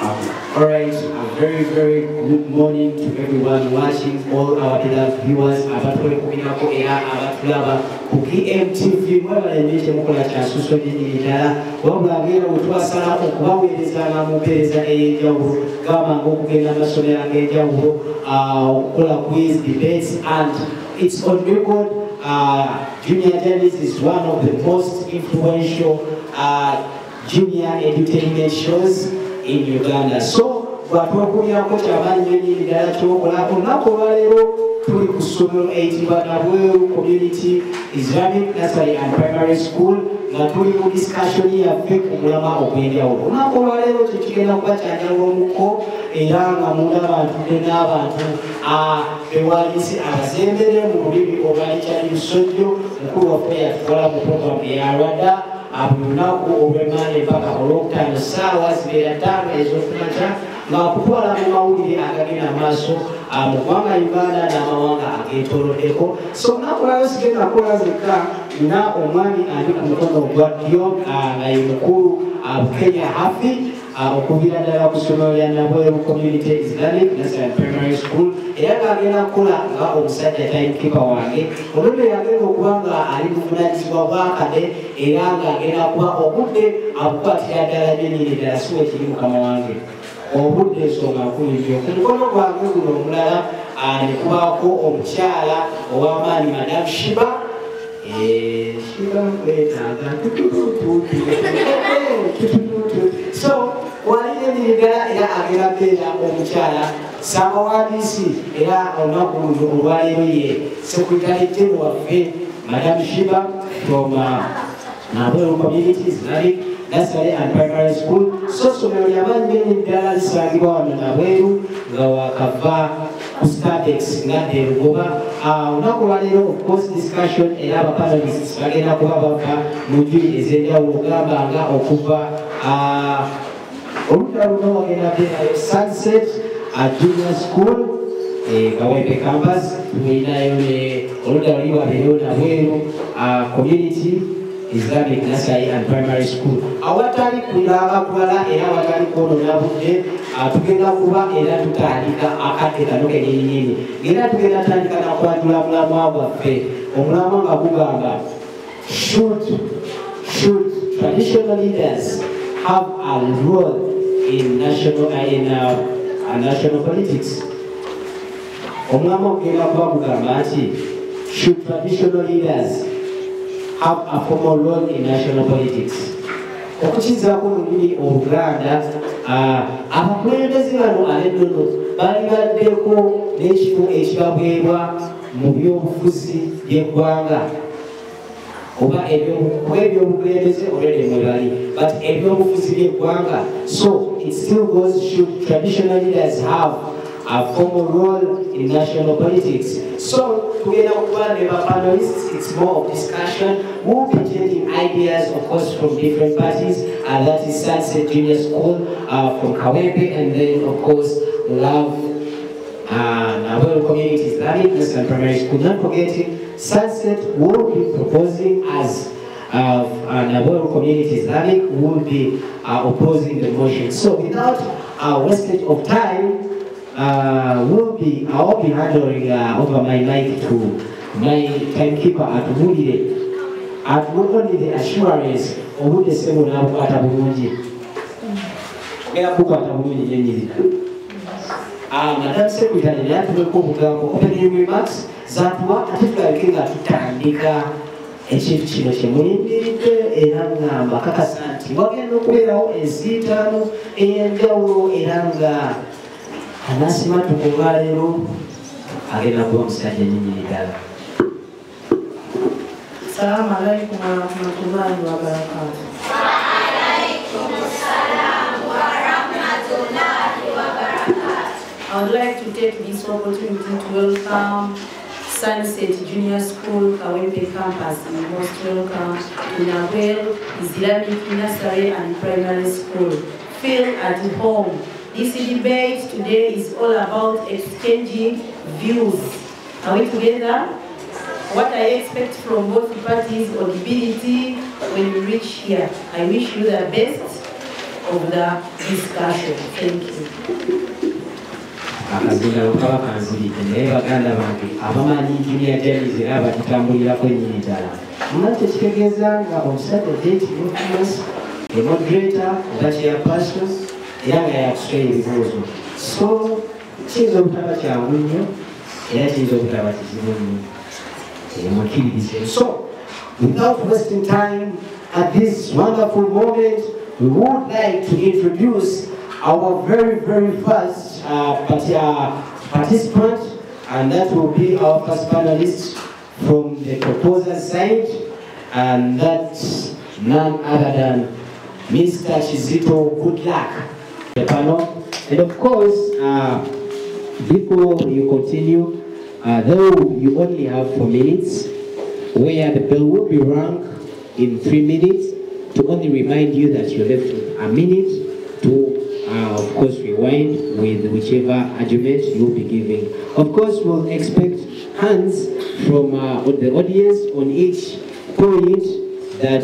Alright, a very, very good morning to everyone watching, all our beloved viewers. Abatole kuminako era abatulaba ku PMTV mwebalemeshe mukola kyasuso nini ddala wabula ngera wetwasala okubaweereza n'amupeereza ey'enjawulo gamba ng'okugenda mu masomero ag'enjawulo okukola quiz debates, and it's on record. Junior Journeys is one of the most influential junior entertainment shows in Uganda. So, bw'atwakulirako ky'amanyi n'ennyini ddala ky'okola olunaku olwaleero tuli ku ssomero eyitibwa Nabweru Community Islamic Nursery and Primary School nga tuli mu discussion yaffe ku mulama ogw'enjawulo. Olunaku olwaleero kye kigenda kuba kyanjawulo omuko era nga munda abantu n'abantu bewalisi abazembere mu lulimi olwalikyali lusojjo mukulu waffe yatutwala mu programu eyalwada lunaku olw'emaana empaka olwokutaano ssaawa zibeera 5 ez'okumakya nga kutwala mu mawulire agagenda maaso mu ggwanga Uganda n'amawanga ageetooloddeko. So olunaku olwaleero sigenda kukola zekka, nina omwami ali ku mukono gwa ddyo nga ye mukulu Bukenya Hafi okuviira ddala ku ssomero lya Nabweru Community Islamic Nursery and Primary School, era ng'agenda kukola nga omusajja timekeeper wange olwedde yagenda okuba nga ali muvunaanyizibwa bwakade era ng'agenda kuba obudde abukwatira ddala nyennyini ddala si wekiri mukama wange obudde ensonga nkulu nnyo. Ku mukono gwange guno omulala ne kubaako omukyala ow'amaanyi Madam Shiba nkwetaaga so walire nirigala era agenda beera omukyala samawandiisi era olunaku luno olwaleero ye sekretary general waffe Madam Shiba from Nabweru Community Islamic Nursery and Primary School. So ssomero lyabanyi bennyini ddala lisangibwa wano Nabweru nga wakava ku Statex ngadde Lugoba. Olunaku olwaleero of course discussion era abapanelists bagenda kuba bava mu njuyi ez'enjawulo gamba nga okuva oludda luno wagenda beerayo Sunset Junior School Kawempe campus, tulinayo ne oludda luli wabeereyo Nabweru Community Islamic Nursery and Primary School. Awatali kulaba kulala era awatali kwonoona budde tugenda kuba era tutandika akadde kano kennyini era tugenda tandika nakwanjula mulamwa gwaffe omulamwa nga gugamba should traditional leaders have a role in national politics. Omulamwa gugenda kuba gugamba nti should traditional leaders have a formal role in national politics. Okukizaako mu lulimi Oluganda, abakulembeze bano ab'ennono bali baddeko n'ekifo ekibabwerwa mu by'obufuzi by'eggwanga oba ebyobukulembeze olwedde mwe bali, but ebyobufuzi by'eggwanga. So it still goes, should traditional leaders have a formal role in national politics. So, together with one of our panelists, it's more of discussion. We'll be taking ideas, of course, from different parties, and that is Sunset Junior School from Kawempe, and then, of course, Love Nabweru Community Islamic Nursery and Primary School. Not forgetting, Sunset will be proposing as Nabweru Community Islamic will be opposing the motion. So, without wastage of time, I'll be handing over my mic to my timekeeper at Woodley. At only the assurance of who the same will have at Abuji. Madam Secretary, I have to opening remarks. Zatwa, I think I came at Tandika, a chief Chinoshimuni, and Makaka Santi. Wagano Quero, and Zitano, and Jauro, and anasema tukuva lero agenda kuba musajja nnyinyi ddala. Assalamu alaikum warahmatullahi wabarakatuh. Wa alaikum assalam warahmatullahi wabarakatuh. I would like to take this opportunity to welcome Sunset Junior School, Kawempe campus, and most welcome to Nabweru Islamic Nursery and Primary School. Feel at home. This debate today is all about exchanging views. Are we together? What I expect from both parties, audibility when you reach here. I wish you the best. of the discussion. Thank you. Akazinga lukaba kanzulidde naye baganda bange abamanyi engineer journeys era batutambulirako ennyini ddala. Mumanyi tekitegeeza nga omusajja date influence the moderator oba chairperson era nga yakusula ebibuuzo. So kiyinza obutaba kyangu nnyo era kiyinza obutaba kizibu nnyo. Mukkiririze. So without wasting time at this wonderful moment, we would like to introduce our very first participant, and that will be our first panelist from the proposer side, and that's none other than Mr. Chizito Goodluck. The panel. And of course, before you continue, though you only have 4 minutes, where the bell will be rung in 3 minutes, to only remind you that you're left with a minute to of course rewind with whichever argument you'll be giving. Of course, we'll expect hands from the audience on each point that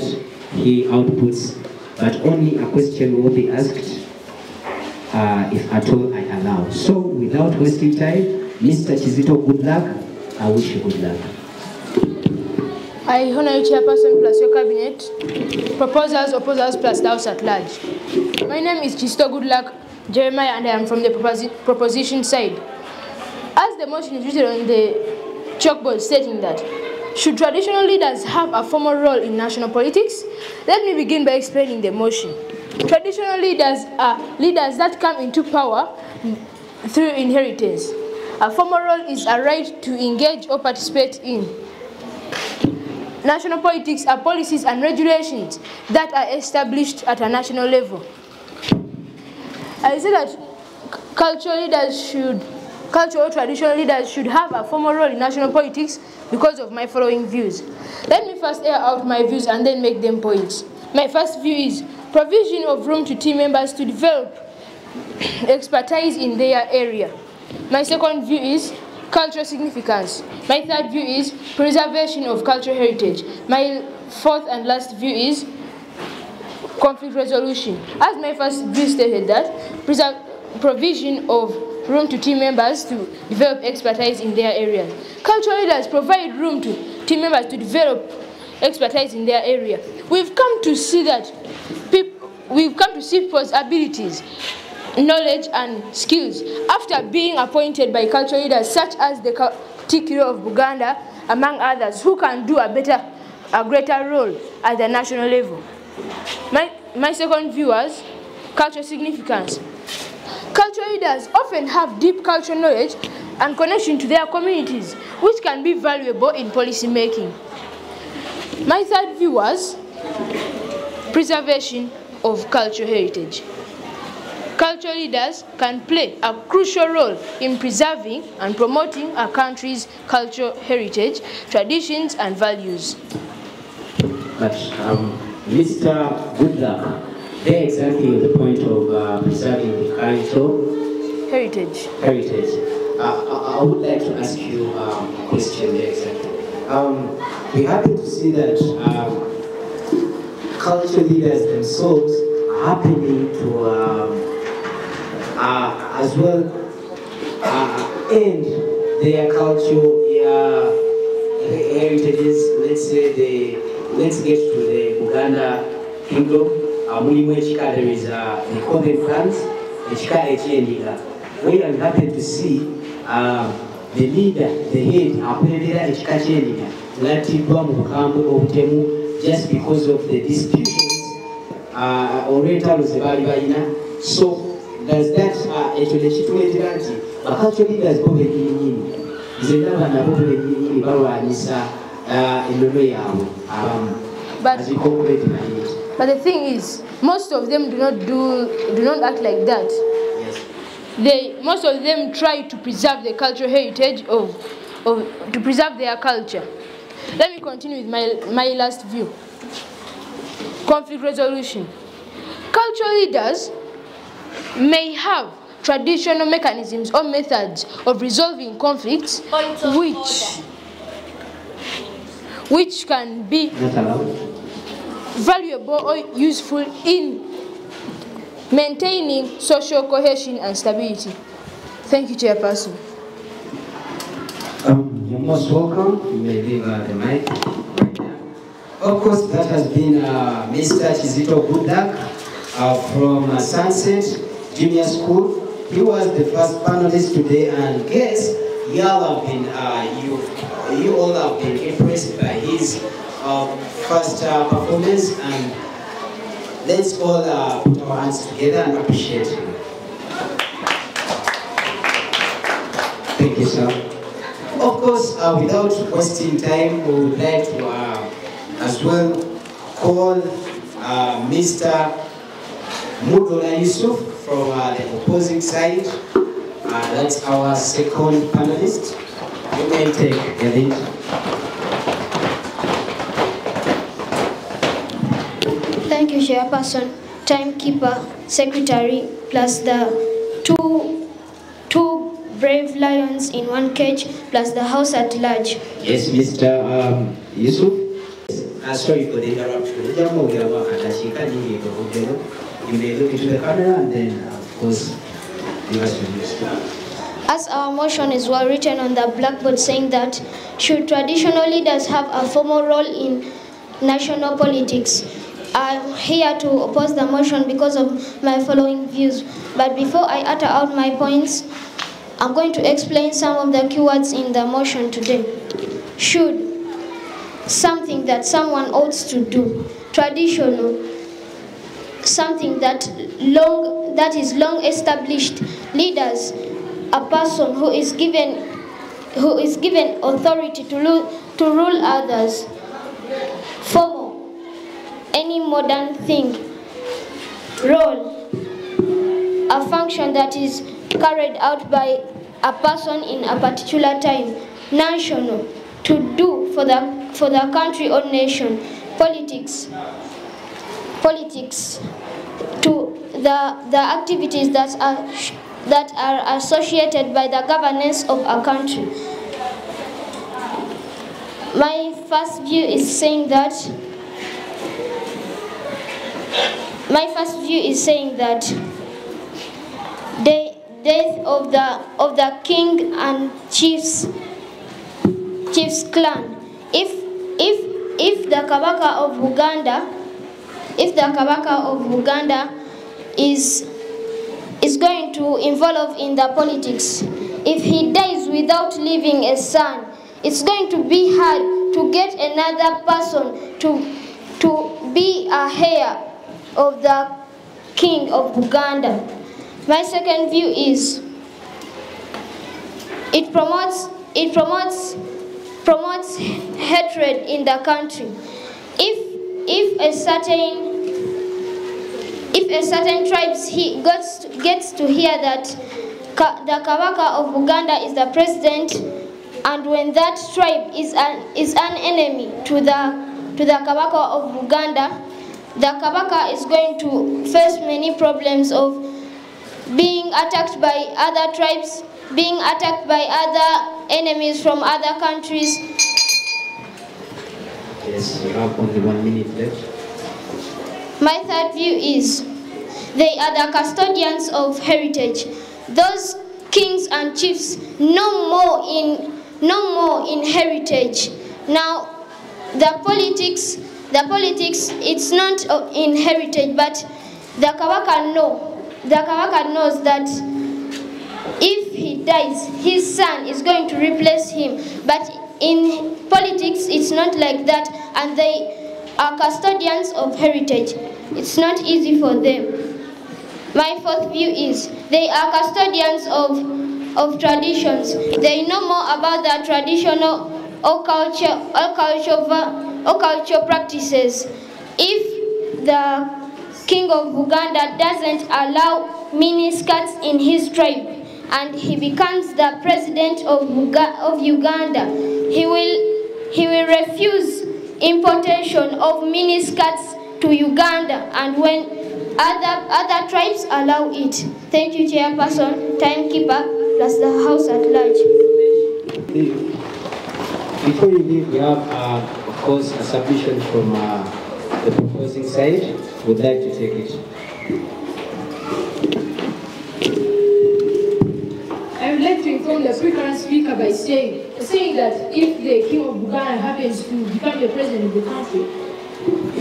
he outputs, but only a question will be asked if at all I allow. So without wasting time, Mr. Chizito Goodluck, I wish you good luck. I honor you, Chairperson plus your cabinet, proposers, opposers plus the House at large. My name is Chizito Goodluck Jeremiah, and I am from the proposition side. As the motion is written on the chalkboard stating that, should traditional leaders have a formal role in national politics? Let me begin by explaining the motion. Traditional leaders are leaders that come into power through inheritance. A formal role is a right to engage or participate in. National politics are policies and regulations that are established at a national level. I say that cultural or traditional leaders should have a formal role in national politics because of my following views. Let me first air out my views and then make them points. My first view is provision of room to team members to develop expertise in their area. My second view is cultural significance. My third view is preservation of cultural heritage. My fourth and last view is conflict resolution. As my first view stated that, provision of room to team members to develop expertise in their areas. Cultural leaders provide room to team members to develop expertise in their area. We've come to see people's abilities, knowledge and skills after being appointed by cultural leaders such as the Tikiro of Buganda, among others, who can do a greater role at the national level. My second view was cultural significance. Cultural leaders often have deep cultural knowledge and connection to their communities, which can be valuable in policy making. My third view was preservation of cultural heritage. Cultural leaders can play a crucial role in preserving and promoting a country's cultural heritage, traditions, and values. But Mr. Goodluck, they're exactly the point of preserving the cultural heritage. I would like to ask you a question there exactly. We happen to see that cultural leaders themselves are happening to as well end their cultural heritages. Let's get to the Buganda kingdom. Mulimu ekika, there is the common clans, ekika ekyendiga. Where you happen to see the leader, the head, akulembera ekika kyendiga, lattibwa mu bukambwe obutemu just because of the disputes or rentals ze baali balina. So does that ekyo nekituleetera nti cultural leaders bo bennyini nze ndaba nabo bennyini balwanyisa ennono yaabwe abamu. But the thing is, most of them do not act like that. Yes. Most of them try to preserve the cultural heritage to preserve their culture. Let me continue with my last view. Conflict resolution. Cultural leaders may have traditional mechanisms or methods of resolving conflicts which can be valuable or useful in maintaining social cohesion and stability. Thank you, Chairperson. You're most welcome. You may leave the mic right now. Of course, that has been Mr. Chizito Goodluck from Sunset Junior School. He was the first panelist today, and guess you all have been impressed by his first performance, and let's all put our hands together and appreciate him. Thank you, sir. Of course, without wasting time, we would like to as well call Mr. Mudola Yusuf from the opposing side. That's our second panelist. You may take the lead. Thank you, Chairperson, Timekeeper, Secretary, plus the two brave lions in one cage, plus the house at large. Yes, Mr. Yusuf. Sorry for the interruption. You may look into the camera and then, of course, give us your news. As our motion is well written on the blackboard saying that should traditional leaders have a formal role in national politics, I'm here to oppose the motion because of my following views. But before I utter out my points, I'm going to explain some of the keywords in the motion today. Should, something that someone ought to do. Traditional, something that is long established. Leaders, a person who is given authority to rule others. Formal, any modern thing. Role, a function that is carried out by a person in a particular time. National, to do for the country or nation. Politics, to the activities that are associated by the governance of a country. My first view is saying that the death of the king and chief's clan. If the Kabaka of Uganda is going to involve in the politics, if he dies without leaving a son, it's going to be hard to get another person to be a heir of the king of Uganda. My second view is it promotes hatred in the country. If a certain tribes gets to hear that the Kabaka of Uganda is the president, and when that tribe is an enemy to the Kabaka of Uganda, the Kabaka is going to face many problems of being attacked by other tribes, being attacked by other enemies from other countries. Yes, you have only 1 minute left. My third view is they are the custodians of heritage. Those kings and chiefs no more in heritage. Now the politics it's not in heritage, but the Kabaka knows that if he dies, his son is going to replace him. But in politics, it's not like that, and they are custodians of heritage. It's not easy for them. My fourth view is they are custodians of traditions. They know more about the traditional or cultural practices. If the king of Uganda doesn't allow miniskirts in his tribe, and he becomes the president of Uganda, he will refuse importation of miniskirts to Uganda, and when other tribes allow it. Thank you, Chairperson, Timekeeper, plus the House at large. Before you leave, we have, of course, a submission from the proposing side. Would like to take it. saying that if the king of Uganda happens to become the president of the country,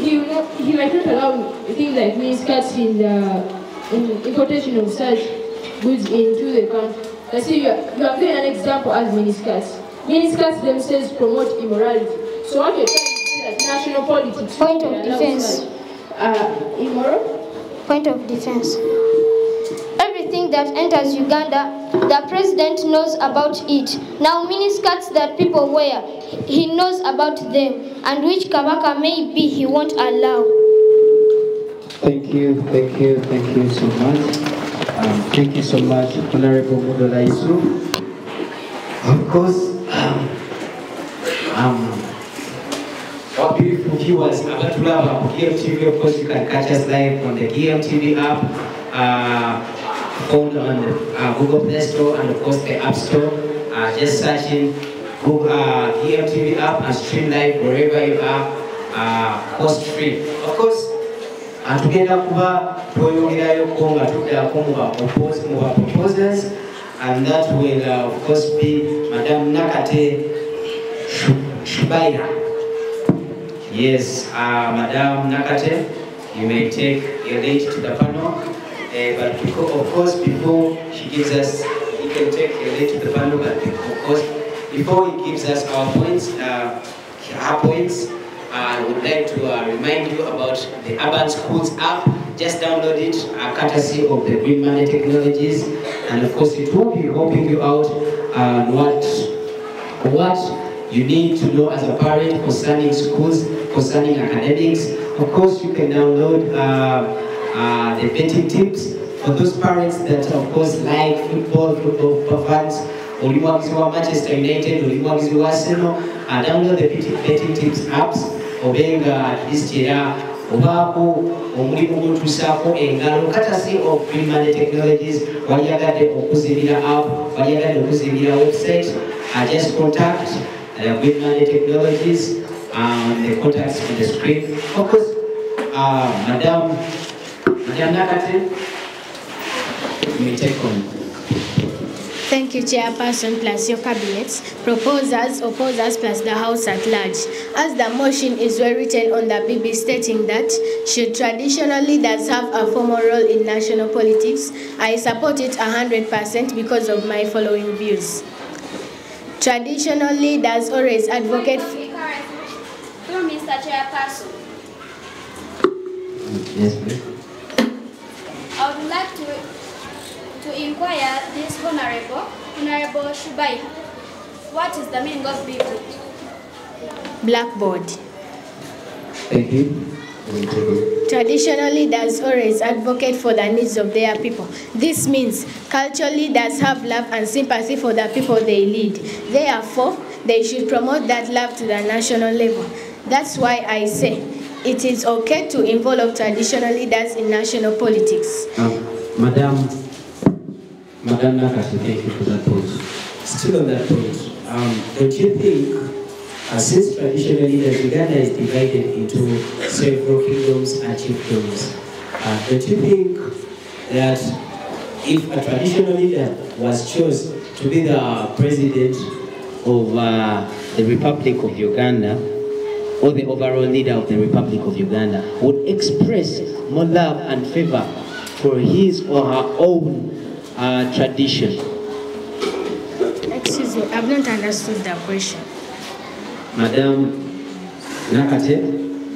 he might not allow things like miniskirts in importation of such goods into the country. I see you have given an example as miniskirts. Miniskirts themselves promote immorality. So what you're trying to say that national politics... Point of defense. Immoral? Point of defense. Everything that enters Uganda, the president knows about it. Now miniskirts that people wear, he knows about them, and which Kabaka may be, he won't allow. Thank you so much. Thank you so much, Honorable Mudola Isu. Of course, our beautiful viewers, Abatulaba, GMTV, of course, you can catch us live on the GMTV app, found on Google Play Store and, of course, the App Store. Just searching Google GMTV app and stream live wherever you are, cost free. Of course, tugenda kuba tweyongerayo nga tuddako mu proposals, and that will of course be Madam Nakate Shubaira. Yes, Madam Nakate, you may take your lead to the panel, but of course before she gives us, you can take your lead to the panel, but of course before he gives us our points, her points, I would like to remind you about the Urban Schools app. Just download it, courtesy of the Green Money Technologies, and of course it will be helping you out on what you need to know as a parent concerning schools, concerning academics. Of course, you can download the betting tips for those parents that, of course, like football fans, or you want to Manchester United, or you want to Arsenal. Download the betting tips apps. Obenga at least obako omulimu gutusaako engalo courtesy of Green Money Technologies. Wayagadde okuzibira app, wayagadde okuzibira website, just contact Green Money Technologies, the contacts on the screen. Of course, Madam Nakate, you may take on. Thank you, Chairperson, plus your cabinets, proposers, opposers, plus the House at large. As the motion is well written on the BB stating that should traditional leaders have a formal role in national politics, I support it 100% because of my following views. Traditional leaders always advocate... Through Mr. Chairperson. Yes, please. I would like to inquire this Honorable Shubai. What is the meaning of Bigfoot? Blackboard. Thank you. Traditional leaders always advocate for the needs of their people. This means cultural leaders have love and sympathy for the people they lead. Therefore, they should promote that love to the national level. That's why I say it is okay to involve traditional leaders in national politics. Madam Nakate, thank you for that point. Still on that point, don't you think, since traditional leaders, Uganda is divided into several kingdoms and chiefdoms, don't you think that if a traditional leader was chosen to be the president of the Republic of Uganda, or the overall leader of the Republic of Uganda, would express more love and favor for his or her own tradition? Excuse me, I've not understood the question. Madam Nakate,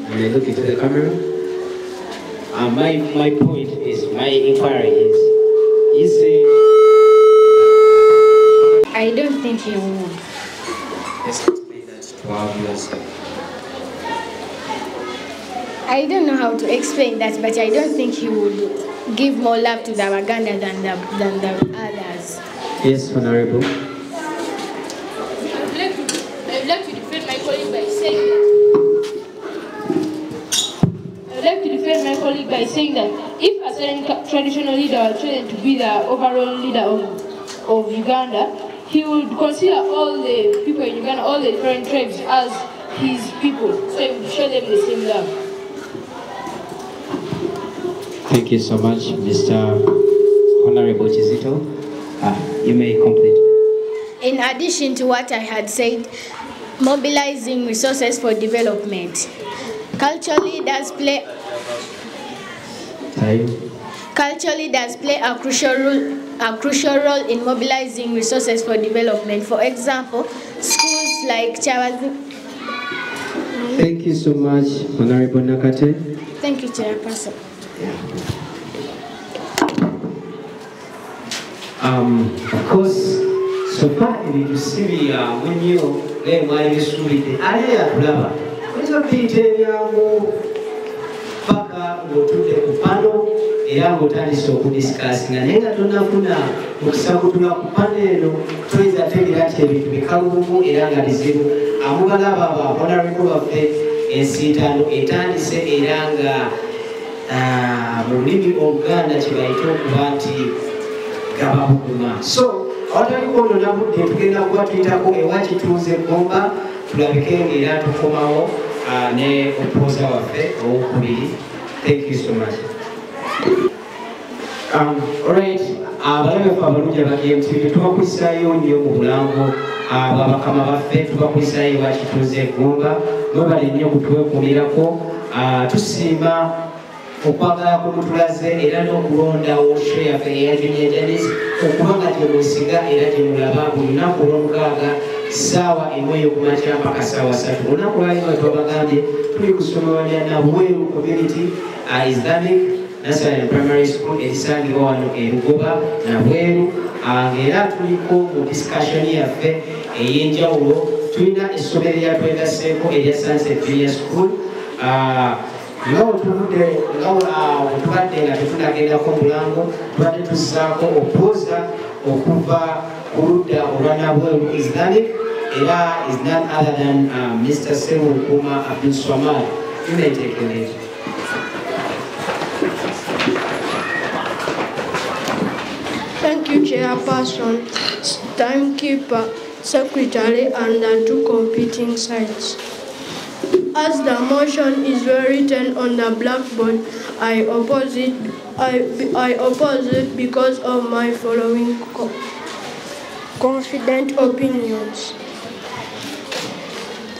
may I look into the camera? My point is, my inquiry is I don't think he would. Let's explain that to our viewers. I don't know how to explain that, but I don't think he would give more love to the Waganda than the others. Yes, Honorable. I would like to defend my colleague by saying that if a certain traditional leader was chosen to be the overall leader of Uganda, he would consider all the people in Uganda, all the different tribes, as his people. So he would show them the same love. Thank you so much, Mr. Honorable Chizito. You may complete. In addition to what I had said, mobilizing resources for development. Culture leaders play a crucial role in mobilizing resources for development. For example, schools like Chawazi. Thank you so much, Honorable Nakate. Thank you, Chairperson. Of course, so far in the city, when you learn why you should be the area of lava, it's a bit paka ngotude kupano era ngotandise okudiscuss nga naye nga tonafuna okusa kutula ku panelo toyinza tegeera nti ebintu bikalubumu era nga bizibu amubalaba aba honorable baffe ensiitaano etandise era nga mu lulimi oluganda kyebayita okuba nti gababuguma so awataliko ono nabudde tugenda kuba tuyitako ewakituuze egomba tulabike ngaera tukomawo ne opoza waffe owokubiri. Thank you so much. Alright, abalabe ffe abalungi abagenzi tubakulisaayo nnyo mu bulango bwabakama baffe tubakulisaayo bakituuze egomba mwebale nnyo kutwekumirako tusiima okwagala kumutulaze era n'okulondawo show yaffe eya journeys okubanga gyemwesiga era gyemulaba buli lunaku olwomukaaga ssaawa emu ey'okumakya mpaka ssaawa 3 olunaku lwalino twabagambye tuli ku ssomero lya Nabweru Community Islamic National and Primary School erisangibwa wano e Lugoba Nabweru ng'era tuliko mu discussion yaffe ey'enjawulo tulina essomero eryatwegasseeko erya Sunset Junior School tubadde nga tetunagendako mulango tubadde tuzzaako opoza okuva ku ludda olwa Nabweru Islamic era is none other than Mr. Seru Nkuma Abdul Swamad. You may take a lead. Thank you, Chairperson, Timekeeper, Secretary, and the two competing sides. As the motion is written on the blackboard, I oppose it because of my following confident opinions.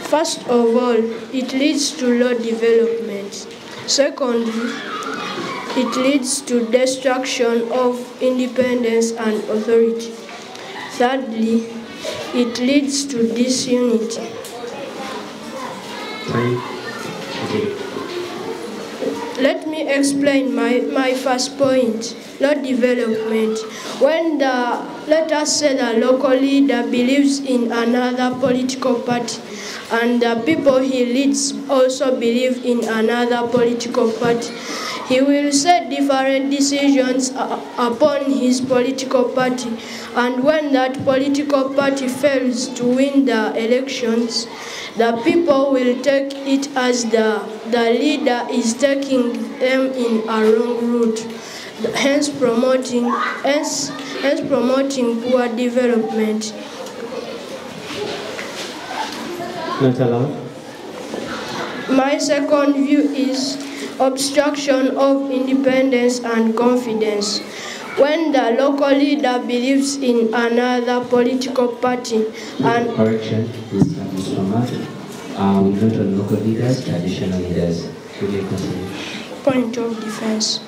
First of all, it leads to low development. Secondly, it leads to destruction of independence and authority. Thirdly, it leads to disunity. Let me explain my first point, low development. When let us say the local leader believes in another political party, and the people he leads also believe in another political party, he will set different decisions upon his political party, and when that political party fails to win the elections, the people will take it as the leader is taking them in a wrong route, hence promoting poor development. Not allowed. My second view is obstruction of independence and confidence. When the local leader believes in another political party and... Correction, Mr. Muslimat. We're not on local leaders, traditional leaders. Should we continue? Point of defense.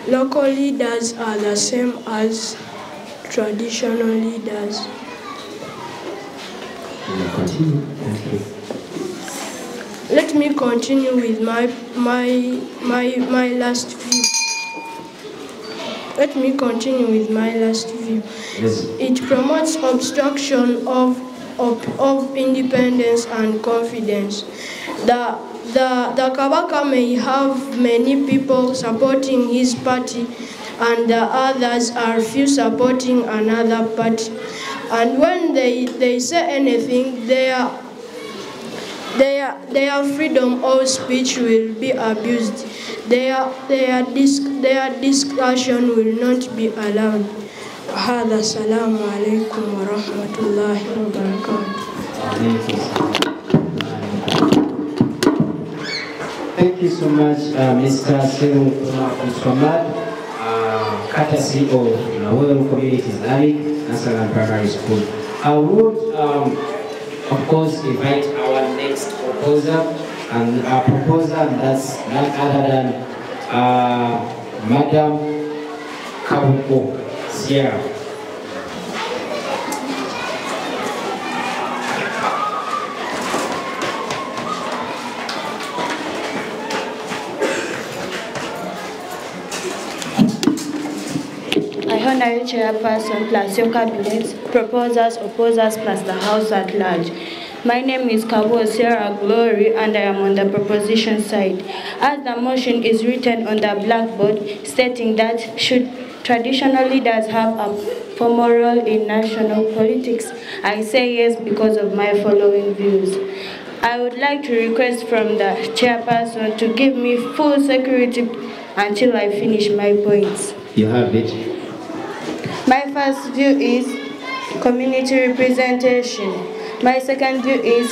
Local leaders are the same as traditional leaders. We'll continue. Thank you. Let me continue with my last view. Let me continue with my last view. Yes. It promotes obstruction of independence and confidence. The Kabaka may have many people supporting his party, and the others are few supporting another party. And when they say anything, their freedom of speech will be abused. Their discussion will not be allowed. هذا السلام عليكم ورحمة الله وبركاته. Thank you so much, Mr. Seru Swamad, courtesy of Nabweru Community Islamic National Primary School. I would, of course, invite our next proposer, and our proposer, and that's none other than Madam Kabuko Sierra. Honorary Chairperson plus your cabinet, proposers, opposers plus the House at large. My name is Kabuko Sierra Glory and I am on the proposition side. As the motion is written on the blackboard stating that should traditional leaders have a formal role in national politics, I say yes because of my following views. I would like to request from the chairperson to give me full security until I finish my points. You have it. My first view is community representation. My second view is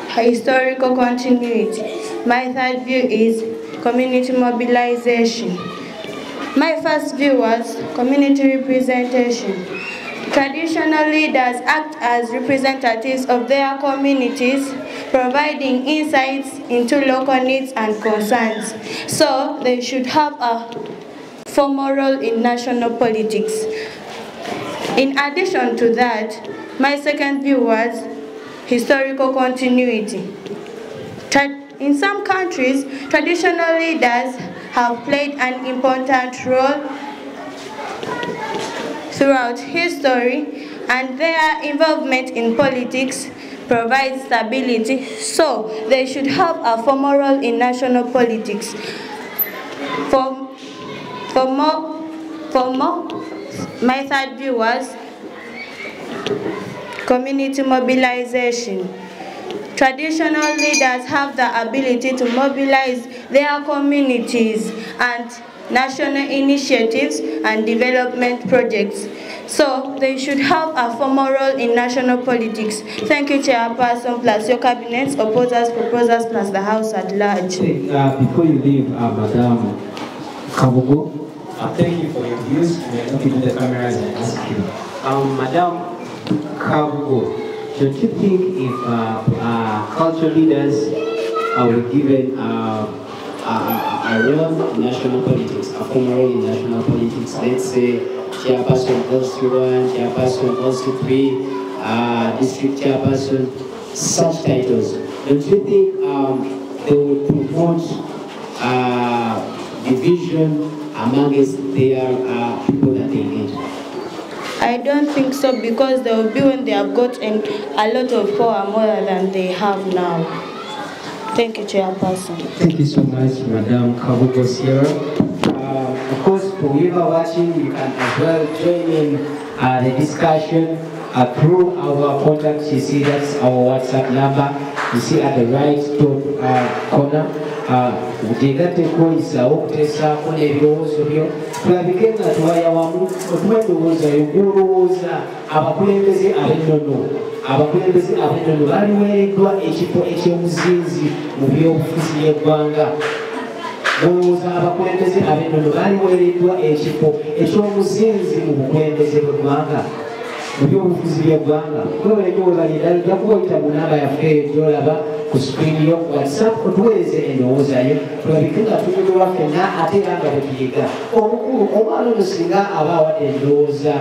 historical continuity. My third view is community mobilization. My first view was community representation. Traditional leaders act as representatives of their communities, providing insights into local needs and concerns. So they should have a formal role in national politics. In addition to that, my second view was historical continuity. In some countries, traditional leaders have played an important role throughout history, and their involvement in politics provides stability, so they should have a formal role in national politics. For more, my third view was community mobilization. Traditional leaders have the ability to mobilize their communities and national initiatives and development projects. So they should have a formal role in national politics. Thank you, Chairperson, plus your cabinets, opposers, proposers, plus the House at large. Before you leave, Madam Kabuko, thank you for your views. We are looking to the cameras and ask you. Madam Kabuko, don't you think if cultural leaders were given a role in national politics, a formal role in national politics, let's say chairperson goes to 1, chairperson goes to 3, district chairperson, such titles, don't you think they would promote division amongst their people that they lead? I don't think so, because there will be when they have gotten a lot of power more than they have now. Thank you, Chairperson. Thank you so much, Madam Kabuko Sierra. Of course, for whoever watching, you can as well join in the discussion through our contact. You see, that's our WhatsApp number. You see at the right top corner. Utegateko isawo kutesaako n'ebirowoozo byo tulabike nga tuwaya wamu otuwa endowooza y'okulowooza abakulembeze ab'ennono baliweereddwa ekifo eky'omuzinzi mu byobufuzi by'eggwanga. Olowooza abakulembeze ab'ennono baliweereddwa ekifo eky'omuzinzi mu bukulembeze bw'eggwanga mu byobufuzi by'eggwanga. Kulebenyo webalira ojja kuba oyita mu namba yaffe eyo gy'olaba ku screen yo WhatsApp otuweereze endowooza yo tulabike nga tunyumirwa ffenna ate era nga bwe tuyiga. Omukulu omwana ono singa aba awadde endowooza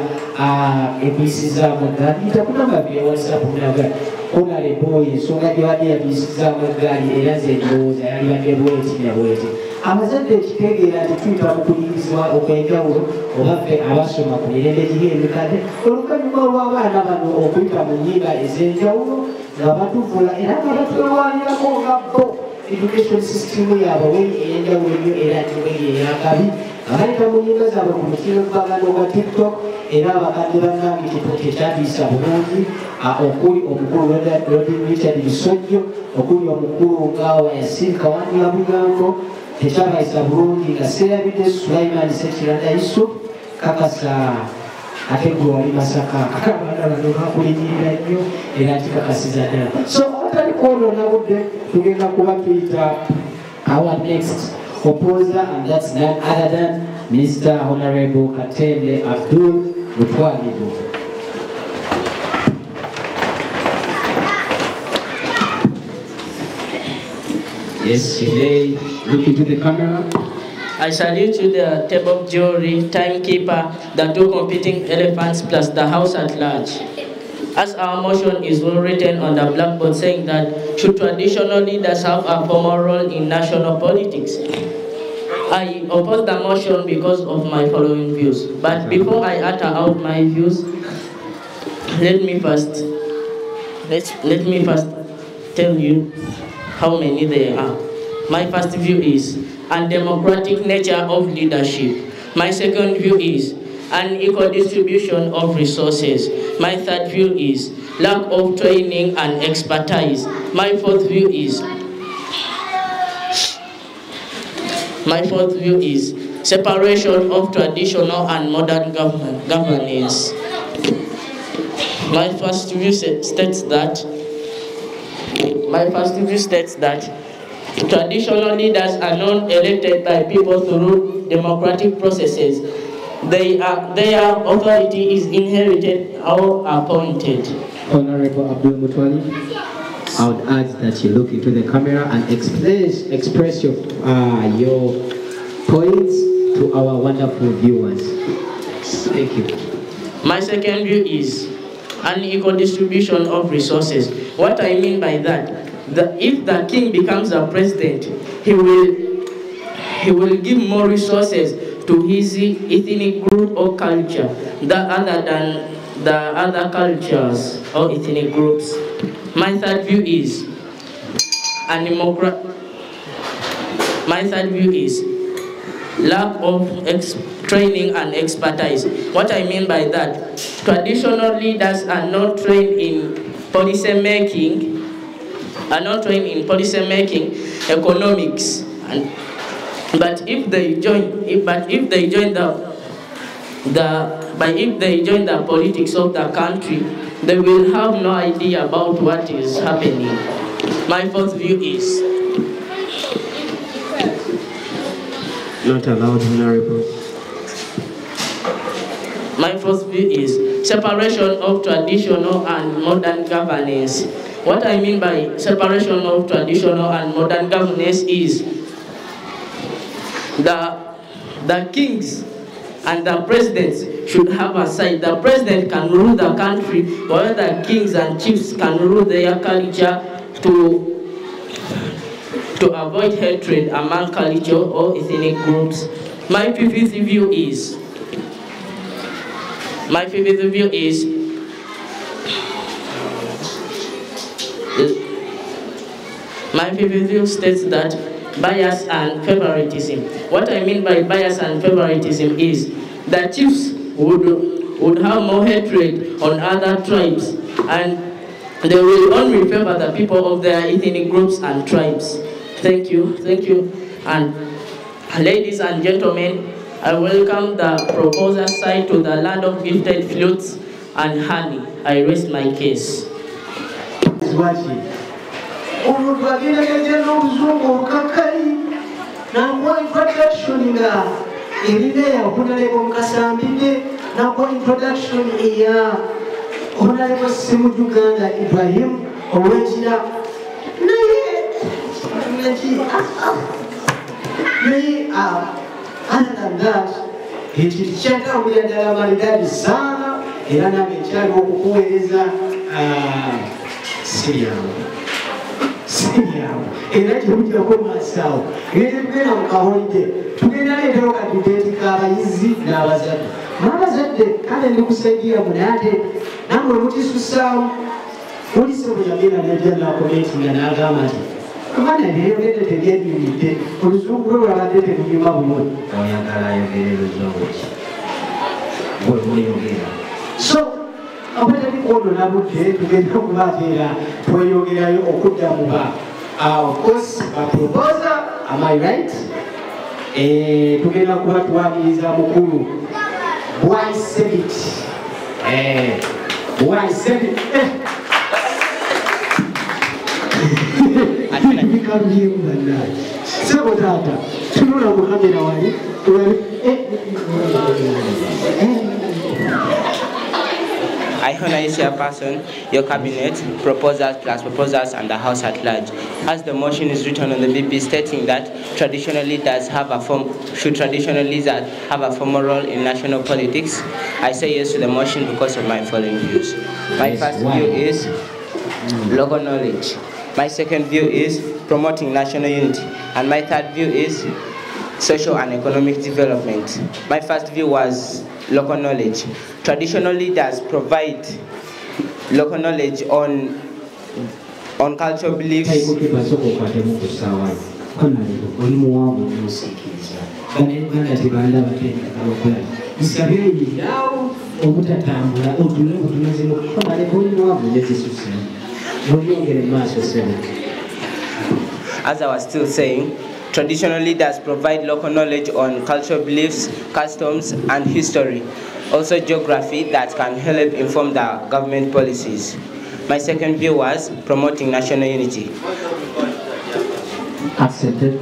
ebiyisizaamu eggaali yita ku namba bye WhatsApp naga honorable ensonga gy'abadde yabiyisizaamu eggaali era nze endowooza yalibadde bweti na bweti. Abazadde ekitegeera nti tuyita mu kuyigirizibwa okw'enjawulo oba ffe abasoma ku mirembe giri emikadde oluvannyuma olw'abaana bano okuyita mu nnyimba ez'enjawulo nga batuvula era nga batwewaanirako nga bo education system yaabwe weri ey'enjawulo ennyo era tiweri ey'akabi nga bayita mu nnyimba zaabwe ku mutimbagano gwa tiktok era abakadde bannange tekyatiisa bulungi okuli omukulu Rodin Richard Bisojjo okuli omukulu ngaawa Yasin Kawandiya Bugambo tekyabayisa bulungi nga seerabidde Sulaiman Sekiranda Yusuf kakasa ate gwe wali Masaka abaana bano bakulinyirira nnyo era kikakasiza ddala. So awatali kwonoona budde tugenda kuba tuyita our next opposer, and that's none other than Mr. Honorable Katende Abdul Mutwalibu. Yes, you may look into the camera. I salute you, the table of jury, timekeeper, the two competing elephants, plus the house at large. As our motion is well written on the blackboard saying that should traditional leaders have a formal role in national politics? I oppose the motion because of my following views. But before I utter out my views, let me first tell you how many there are. My first view is undemocratic nature of leadership. My second view is unequal distribution of resources. My third view is lack of training and expertise. My fourth view is separation of traditional and modern governance. My first view states that traditional leaders are not elected by people through democratic processes. Their authority is inherited or appointed. Honorable Abdul Mutwali, I would urge that you look into the camera and express your points to our wonderful viewers. Thank you. My second view is unequal distribution of resources. What I mean by that, if the king becomes a president, he will give more resources to his ethnic group or culture other than the other cultures or ethnic groups. My third view is lack of training and expertise. What I mean by that, traditional leaders are not trained in policy making, economics, but if they join the politics of the country, they will have no idea about what is happening. My fourth view is not allowed, Honorable. My fourth view is separation of traditional and modern governance. What I mean by separation of traditional and modern governance is the kings and the presidents should have a side. The president can rule the country, while the kings and chiefs can rule their culture to avoid hatred among culture or ethnic groups. My fifth view states that bias and favoritism. What I mean by bias and favoritism is that chiefs would have more hatred on other tribes, and they will only favor the people of their ethnic groups and tribes. Thank you. And ladies and gentlemen, I welcome the proposer's side to the land of gifted flutes and honey. I rest my case. Introduction here, Honorable Simujuganda Ibrahim Owejina. Other than that, ekirikyata omuyagala maridadi sana era nange nkyali okukuweereza siryawo era kirujjako maasawo ngeri tugenda mu kaholiday tugenda leetero kaditeetika abayizi n'abazadde n'abazadde kale ndikusaidia munate namwe mukisusaamu polisi bwe yagenda nejja nakomeetinga n'agamba nti Kumana neyogedde tebyeddiridde oluzungu lwe lwabadde terunyuma bulungi oyagala ayogere luzungu ki bwe muyogera so abatali kwonona budde tugenda okubateera tweyogerayo okudda mu ba of course baproposa am I right tugenda kubatwaliriza mukulu bwaisebit bwaisebit Sebo tata, tunula mukamera wali, honorary chairperson, your cabinet, proposals plus proposals, and the House at large. As the motion is written on the BP stating that traditional leaders should traditional leaders have a formal role in national politics, I say yes to the motion because of my following views. My first view is local knowledge. My second view is promoting national unity. And my third view is social and economic development. My first view was local knowledge. Traditional leaders provide local knowledge on cultural beliefs. As I was still saying, traditional leaders provide local knowledge on cultural beliefs, customs, and history. Also geography that can help inform the government policies. My second view was promoting national unity. Accepted.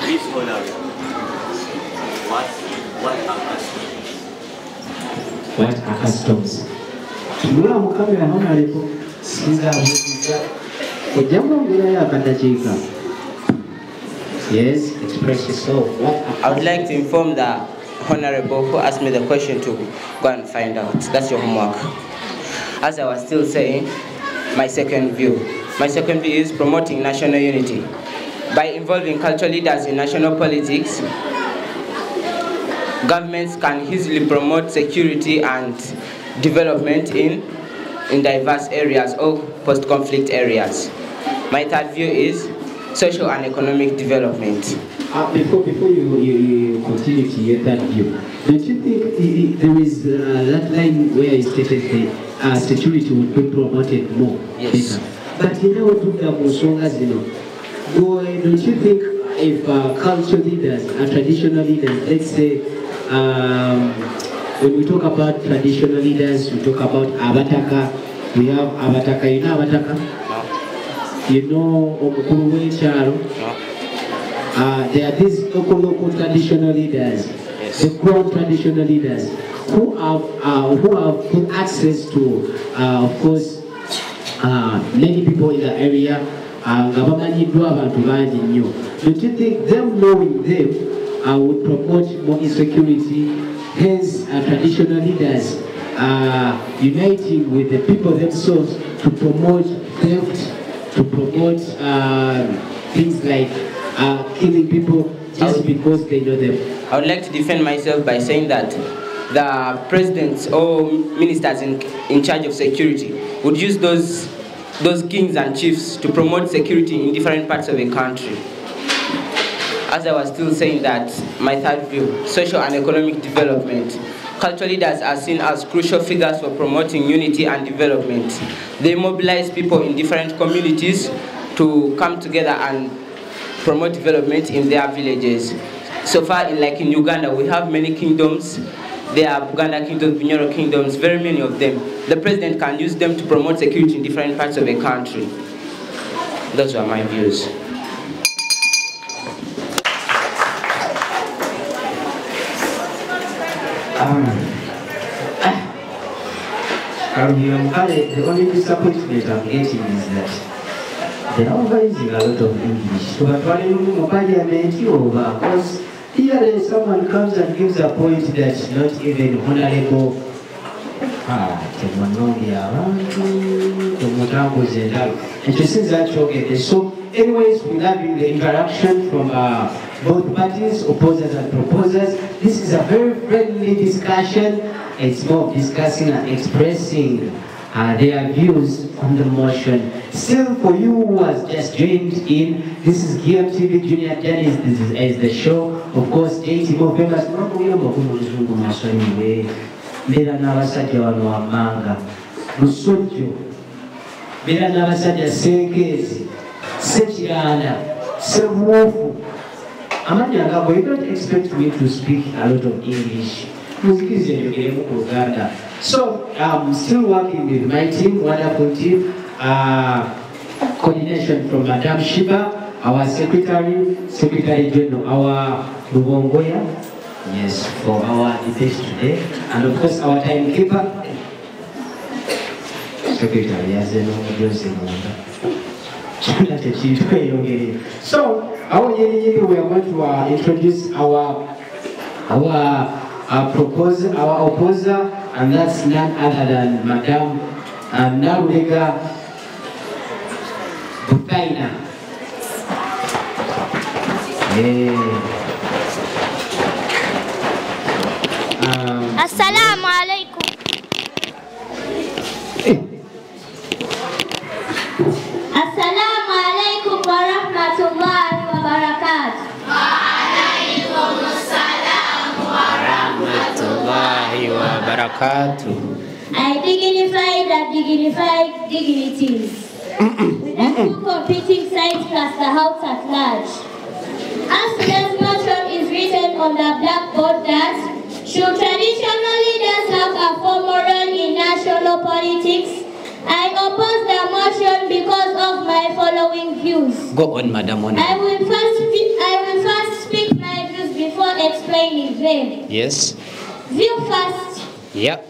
Please honor what are customs? What are customs? Yes, express yourself. I would like to inform the Honorable who asked me the question to go and find out. That's your homework. As I was still saying, my second view. My second view is promoting national unity. By involving cultural leaders in national politics, governments can easily promote security and development in diverse areas or post-conflict areas. My third view is social and economic development. Before you continue to your third view, don't you think there is that line where you stated the security would be promoted more? Yes. But you know, don't you think if cultural leaders and traditional leaders, let's say, when we talk about traditional leaders, we talk about Abataka. We have Abataka. You know Abataka? No. You know Omukuruwe Charo? No. There are these local traditional leaders, yes, the grown traditional leaders, who have good access to, of course, many people in the area. Don't you think them knowing them would promote more insecurity? Hence, traditional leaders uniting with the people themselves to promote theft, to promote things like killing people just because they know them. I would like to defend myself by saying that the presidents or ministers in charge of security would use those kings and chiefs to promote security in different parts of the country. As I was still saying that, my third view, social and economic development. Cultural leaders are seen as crucial figures for promoting unity and development. They mobilize people in different communities to come together and promote development in their villages. So far, like in Uganda, we have many kingdoms. There are Buganda kingdoms, Bunyoro kingdoms, very many of them. The president can use them to promote security in different parts of the country. Those are my views. The only disappointment I'm getting is that they are raising a lot of English. So because here someone comes and gives a point that not even honorable. So anyways, we have the interaction from both parties, opposers and proposers. This is a very friendly discussion. It's more discussing and expressing their views on the motion. Still, for you who has just joined in, this is GMTV Junior Journeys. This is the show. Of course, JT more famous. Mera n'abasajja wano wammanga Lusojjo, mera n'abasajja Senkezi, Sekiranda, Semuofu. Amanya ngabo, you don't expect me to speak a lot of English. So I'm still working with my team, wonderful team. Coordination from Madam Shiba, our Secretary General, our Lubongoya, Yes, for our debate today. And of course, our timekeeper, Secretary, yes, so, we are going to introduce our opposer, and that's none other than Madam Narulega Butaina. Assalamu alaikum. Assalamu alaikum wa rahmatullahi wa barakatuh. Wa alaikum assalam wa rahmatullahi wa barakatuh. I dignify the dignified dignities. With the two competing sides plus the house at large. As today's motion is written on the blackboard that should traditional leaders have a formal role in national politics, I oppose the motion because of my following views. Go on, Madam. I will first speak my views before explaining them. Yes. View first. Yep.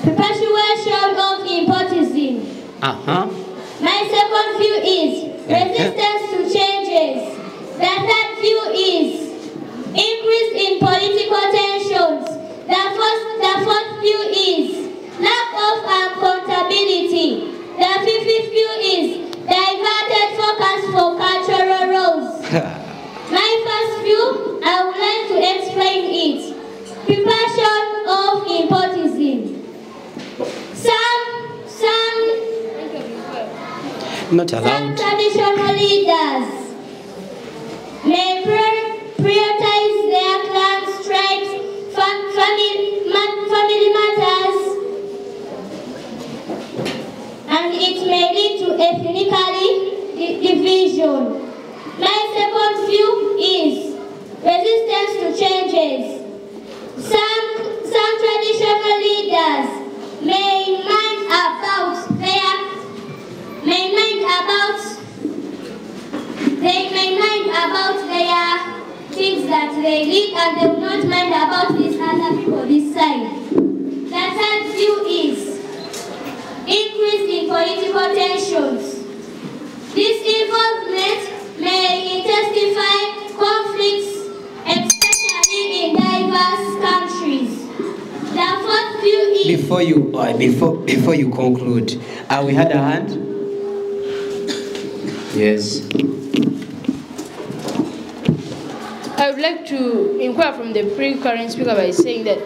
Perpetuation of nepotism. My second view is resistance to changes. The third view is increase in political tensions. The fourth view is lack of accountability. The fifth view is diverted focus for cultural roles. My first view, I would like to explain it. Preparation of nepotism. Some traditional leaders may prioritize their clans, tribes, family matters, and it may lead to ethnic division. My second view is resistance to changes. Some traditional leaders may mind about their things that they lead, and they will not mind about these other people this side. The third view is increase in political tensions. This involvement may intensify conflicts, especially in diverse countries. The fourth view is... Before you conclude, we had a hand? Yes. I would like to inquire from the pre-current speaker by saying that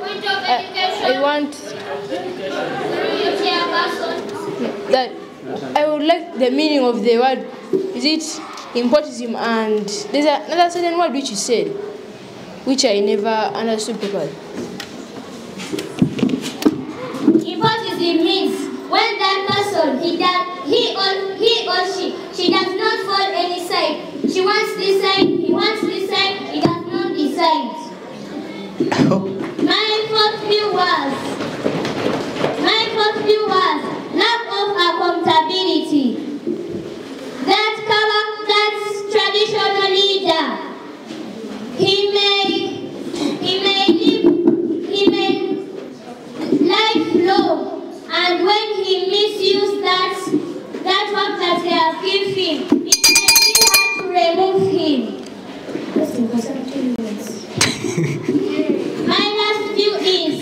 I would like the meaning of the word. Is it nepotism? And there's another certain word which you said, which I never understood properly. Nepotism means when that person, he or she does not follow any side. She wants this side, he wants this side, he does not decide. My fourth view was lack of accountability. That traditional leader, he may live long, and when he misuses that work that they have given him, it may be hard to remove him. My last view is...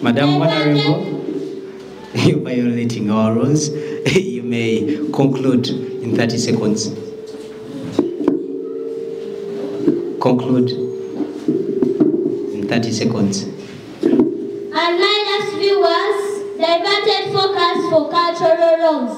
Madam Honorable, you're violating our rules. You may conclude in 30 seconds. Conclude in 30 seconds. And my last view was diverted focus for cultural roles.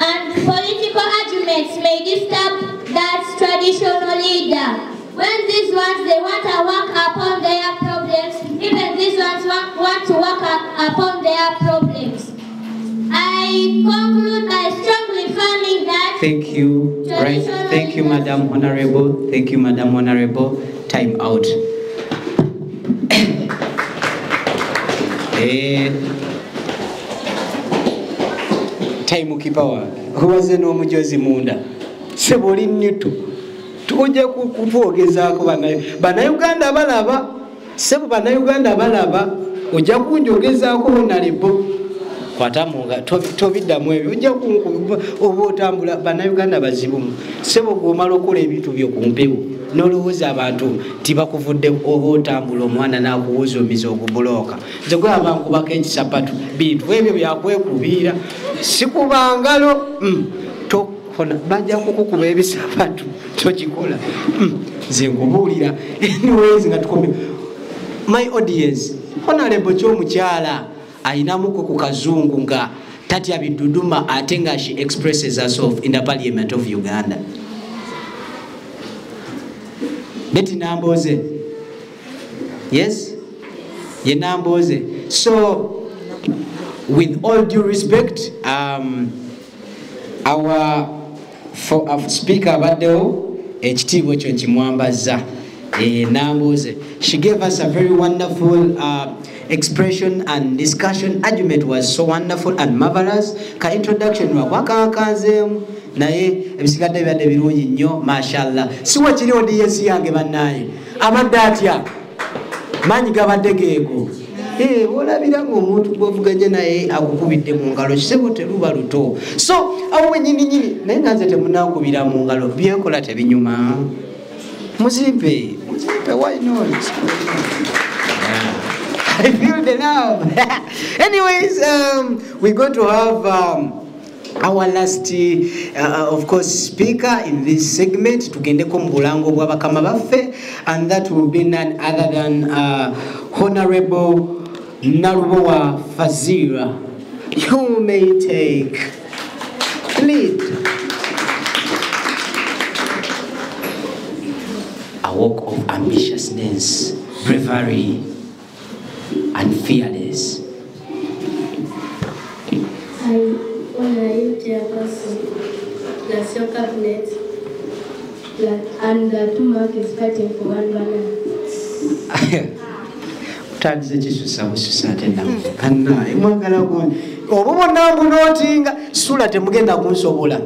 And political arguments may disturb that traditional leader. When these ones, they want to work upon their problems, even these ones want to work upon their problems. I conclude by strongly affirming that... Thank you. Right. Thank you, Madam Honorable. Thank you, Madam Honorable. Time out. Time ukipawa. Huwaze no mujozi munda. Seboli nitu. ujja kutwogezaako bannayuganda balaba sebo bannayuganda balaba ojja kunjogezaako nalebo kwatamunga tobiddamu ebyo ojja oba otambula bannayuganda bazibu sebo gwomala okola ebintu byo ku mpewo nolowooza abantu tibakuvudde oba otambula omwana nakuwuzumiza ogubulooka nze gweabankubako ekisapatu bintu ebyo byakwekubiira sikuba ngalo bajja kukukuba ebisapatu tokikola nze nkubuulira anyways nga tukomye my audience honorable kyomukyala ayinamuko ku kazungu nga tatya biduduma ate nga she expresses herself in the parliament of Uganda. Beti Namboze. Yes? Ye Namboze. So with all due respect, our speaker Badeo HT Chimwambaza Namboze. She gave us a very wonderful expression and discussion. Argument was so wonderful and marvelous. Ka introduction wakwakanzemu naye ebisigadde byadde birungi nnyo mashallah. Siwa kiri audience yange bannaye abadde atya manyi gabadde geeko olabira ng'omuntu gw'ovuganye naye akukubidde mu ngalo kisebo teruba luto. So awo nyini naye nga nze temunankubira mu ngalo byekola tebinyuma muzimpe why not? I feel the love. Anyways, we're going to have our last, of course, speaker in this segment. Tugendeko mubulango bwa bakama baffe, and that will be none other than Honorable Narubowa Fazira. You may take lead. A walk of ambitiousness, bravery, and fearless. I honor you, Chairperson, plus your cabinet, and the two markets fighting for one banner. Tanze kisusa bususa tena kanna imwagala ko obubona bunotinga sula temugenda kunsobola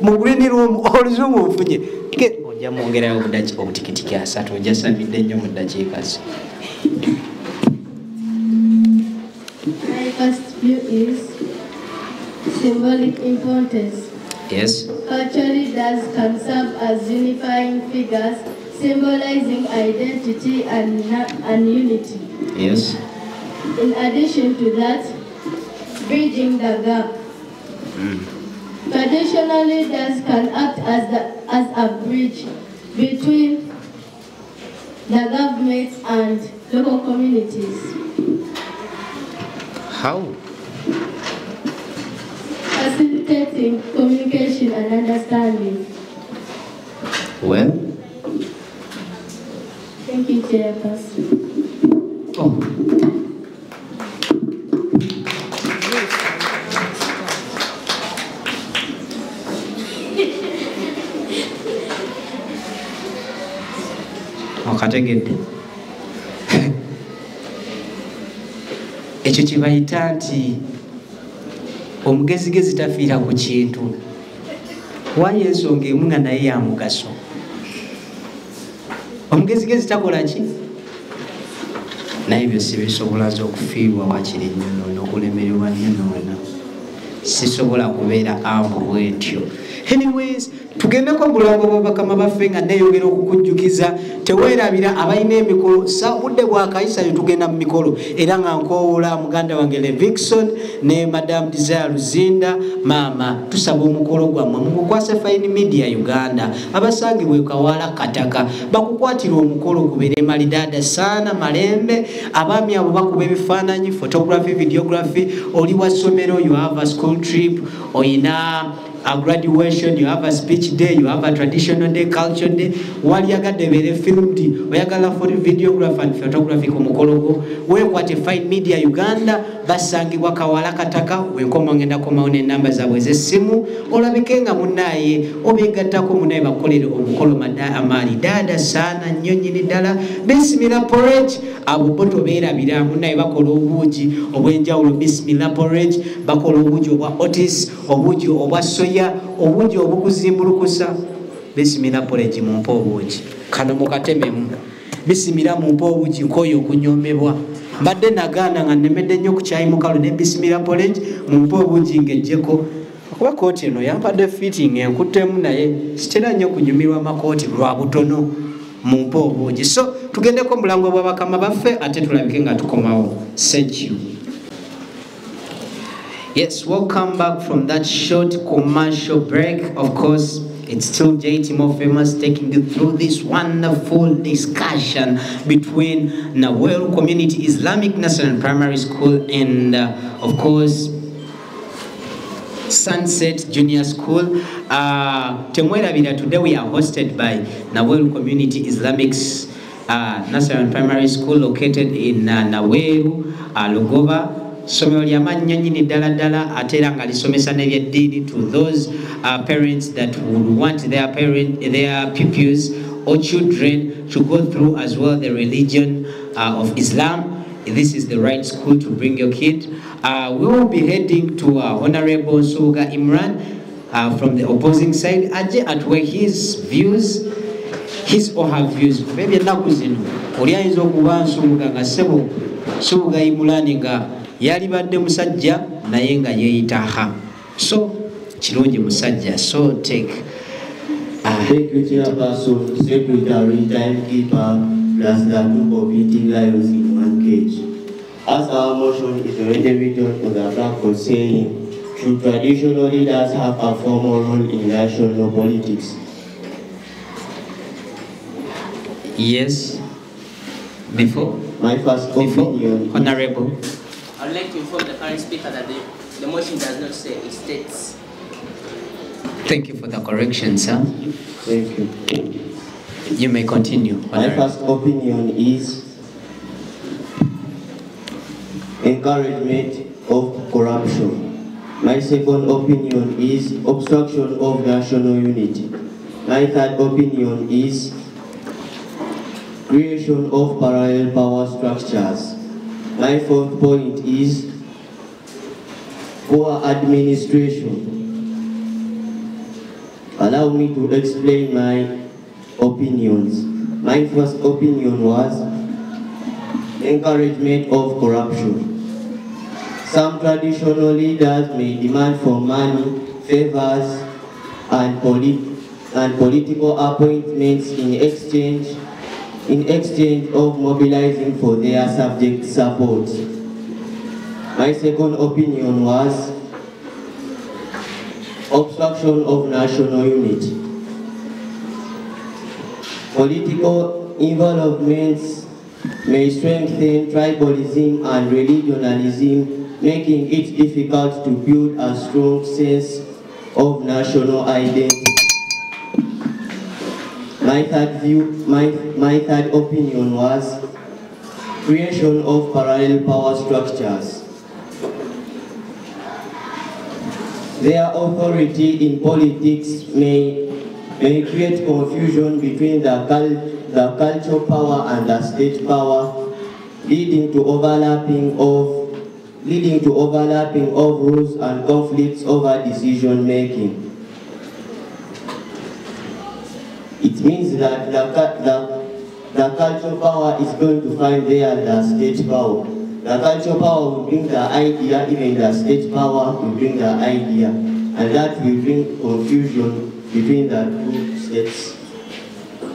mu green room oluzungu ofunye ke ojja mwongera obudachi obutikitiki asatu ojja sabidde nnyo mu dakiika zi. My first view is symbolic importance. Yes. Culturally, thus can serve as unifying figures, symbolizing identity and unity. Yes. In addition to that, bridging the gap. Traditionally, thus can act as a bridge between the government and local communities. How? Facilitating communication and understanding. Well? Thank you, Chairperson. Oh. Okategedde. Ekyo kibayita nti omugezigezi tafiira ku kintu. Wali ensonga emu nga naye ya mugaso. Omugezigezi takola ki? Naye byo sibisobola okufiirwa wakiri nnyo n'okulemererwa nnyo noona. Sisobola kubeera ambu bwetyo. Anyways, tugendeko mulambo bwa bakama baffe nga neeyongera okukujjukiza teweerabira abalina emikolo budde bwakayisayo tugenda mu mikolo era nga nkoowoola muganda wange Levikson ne Madam Desire Luzinda maama tusaba omukolo gwammwe mugukwase Fine Media Uganda abasangibwe Kawala Kataka bakukwatira omukolo gubeere malidaada saana malembe abaami abo bakuba ebifaananyi photography videography oli wa ssomero you have a school trip oyina a graduation, you have a speech day, you have a traditional day, culture day. Wali yagadde bere filmed, oyagala for videography and photography ku mukologo. Wekwate Fine Media Uganda basangibwa Kawala Kataka wenkoma ngenda komaone namba zaabwe z'essimu olabike nga munnaye obegattako munnaye bakolere omukolo amali dada saana nnyo nnyini ddala Bismillah porridge abo bo tobeerabira munnaye bakola obuugi obw'enjawulo Bismillah porridge bakola obuugi obwa otis obuugi obwa soya obuugi obukuzimbulukusa bisimira poleji mu mpa obuugi kano mukatememu bisimira mu mpa obuugi nkoyo okunyomebwa mbadde nagaana nga nemedde nnyo ku kyayi mukalu ne bisimira poleji mu mpa obuugi ng'ejjeko kuba kooti eno yampadde fitting enkuttemu naye kitera nnyo kunyumirwa makooti lwa butono mu mpa obuugi. So tugendeko mulango bwa bakama baffe ate tulabike nga tukomawo. Thank you. Yes, welcome back from that short commercial break. Of course, it's still JT More Famous taking you through this wonderful discussion between Naweru Community Islamic National Primary School and, of course, Sunset Junior School. Today we are hosted by Naweru Community Islamic National Primary School located in Naweru, Lugoba. Somero lyamannyo nnyini ddala ddala ate era nga lisomesa n'ebyeddiini to those parents that would want their pupils or children to go through as well the religion of Islam. This is the right school to bring your kid. We will be heading to Honorable Suga Imran from the opposing side. Aje atwe his or her views. Maybe ennaku zino oli ayinza okuba Nsubuga nga ssebo Subuga Imran nga yalibadde musajja naye nga yeeyitaha. So kirungi musajja. So take thank you, Chairperson, Secretary, Timekeeper, plus the two competing lions in one cage. As our motion is already written on the blackboard saying, should traditional leaders have a formal role in national politics? Yes. Before? My first opinion. Honorable. I would like to inform the current speaker that the motion does not say, it states. Thank you for the correction, sir. Thank you. You may continue. My first opinion is encouragement of corruption. My second opinion is obstruction of national unity. My third opinion is creation of parallel power structures. My fourth point is poor administration. Allow me to explain my opinions. My first opinion was encouragement of corruption. Some traditional leaders may demand for money, favors, and political appointments in exchange of mobilizing for their subject support. My second opinion was obstruction of national unity. Political involvements may strengthen tribalism and regionalism, making it difficult to build a strong sense of national identity. My third opinion was creation of parallel power structures. Their authority in politics may create confusion between the cultural power and the state power, leading to overlapping of rules and conflicts over decision making. It means that the cultural power is going to find there the state power. The cultural power will bring the idea, even the state power will bring the idea, and that will bring confusion between the two states.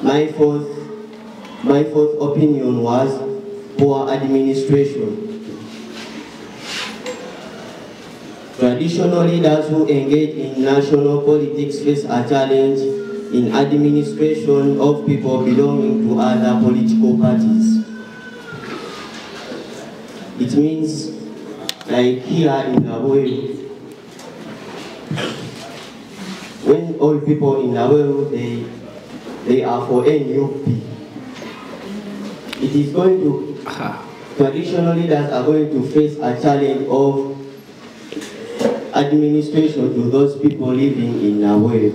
My fourth opinion was poor administration. Traditional leaders who engage in national politics face a challenge in administration of people belonging to other political parties. It means, like here in Naweru, when all people in Naweru, they are for NUP. It is going to, traditional leaders are going to face a challenge of administration to those people living in Naweru.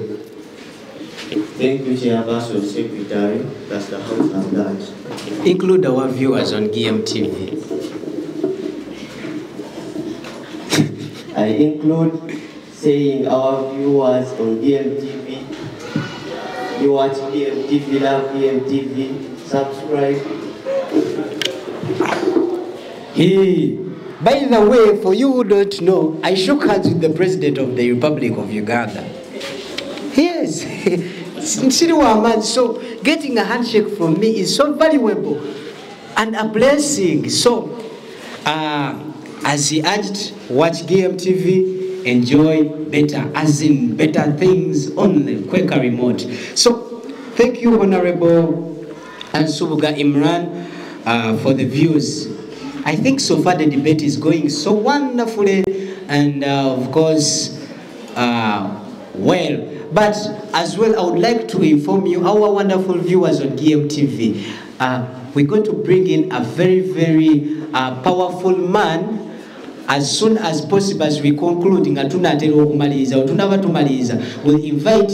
Thank you, Chairperson, Secretary, that's the House of that. Include our viewers on GMTV. I include saying our viewers on GMTV You watch PMTV, love PMTV, subscribe. Hey, by the way, for you who don't know, I shook hands with the President of the Republic of Uganda. Yes, so getting a handshake from me is so valuable and a blessing. So, as he urged, watch GMTV, enjoy better, as in better things on the Quaker remote. So, thank you, Honorable Ansubuga Imran, for the views. I think so far the debate is going so wonderfully, and of course, well. But as well, I would like to inform you, our wonderful viewers on GMTV, we're going to bring in a very, very powerful man as soon as possible as we conclude. We'll invite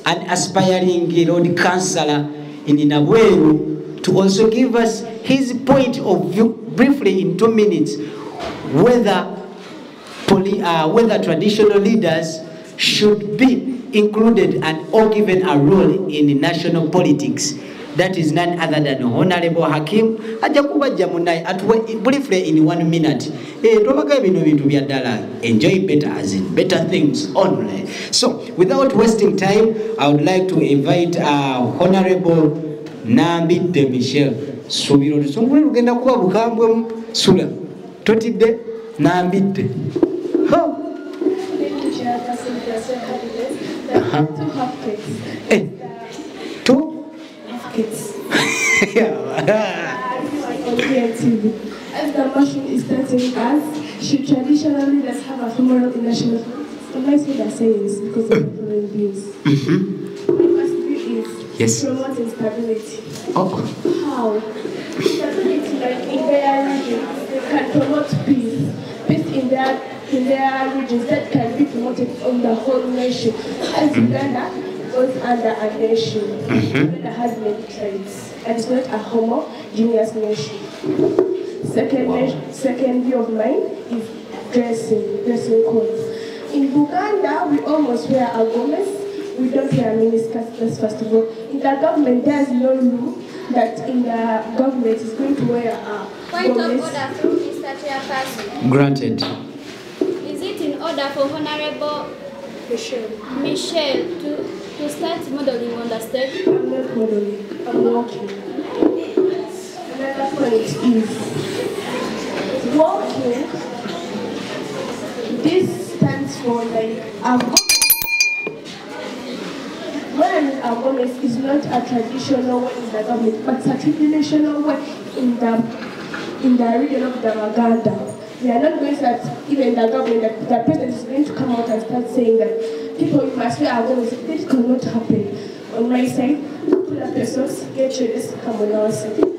an aspiring road councillor in Nabweru to also give us his point of view briefly in 2 minutes, whether traditional leaders should be included and or given a role in national politics. That is none other than Honorable Hakim. Briefly in 1 minute. Enjoy better, as in better things only. So, without wasting time, I would like to invite Honorable Nambide Michel. Subiro tusungule lugenda kuba bukambwe sula. Totide Nambide. Ho. To have kids. Two? Kids. As the motion is stating us, should traditional leaders have a formal in national politics? I'm not saying they're saying this because of the following views. My first view is promoting stability. How? Stability, like in their regions, they can promote peace. Peace in their regions that can be promoted on the whole nation. As Uganda goes under a nation that has many traits, and it's not a homogeneous nation. Second view of mine is dressing codes. In Uganda, we almost wear a gomez. We don't wear miniskirts, that's first of all. In the government, there's no rule that in the government is going to wear a Point of order through Mr. Chairperson. Granted. Is it in order for Honorable Michelle to start modeling on the stage? I'm not modeling, I'm walking. Another point is walking. This stands for like a when a woman is not a traditional way in the government, but a traditional way in the region of the Uganda. We are not going to that even the government, that the president is going to come out and start saying that people must wear a woman. This cannot happen. On my side, pull up your socks, get your dress, come on our side.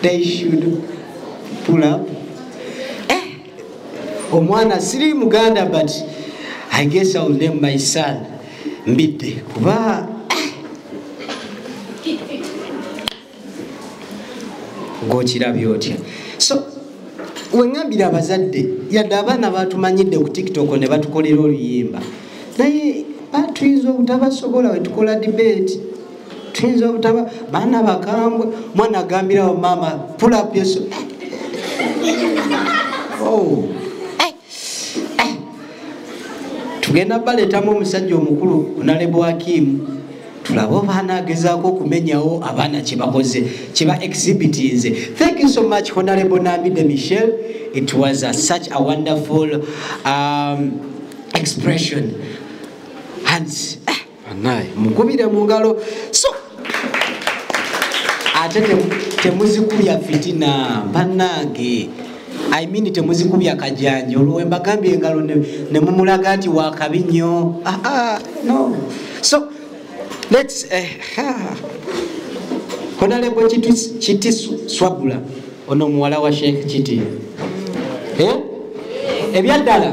They should pull up. Omwana siri Muganda, but I guess I'll name my son Mbide. Kuba gochirabye otya. So wengambira abazadde yadde abaana batumanyidde ku TikTok ne batukolera oluyimba. Naye tuyinza obutabasobola we tukola debate. Tuyinza obutaba baana bakambwe mwana agambirawo mama pull up your oh. Tugenda baleetamu omusajja omukulu Honorable Hakim tulabe oba anaagezaako okumenyawo abaana kye bakoze kye ba exhibitinze. Thank you so much Honorable Nambide Michel. It was such a wonderful expression and mukubire mu ngalo. So ate temuzikubya fitina bannange. I mean temuzikubya kajanja olwo mbagambye engalo ne mumulaga nti wakabi nnyo. No. So let's Honorable Chiti Swabula ono muwala wa Sheikh Chiti. ebyaddala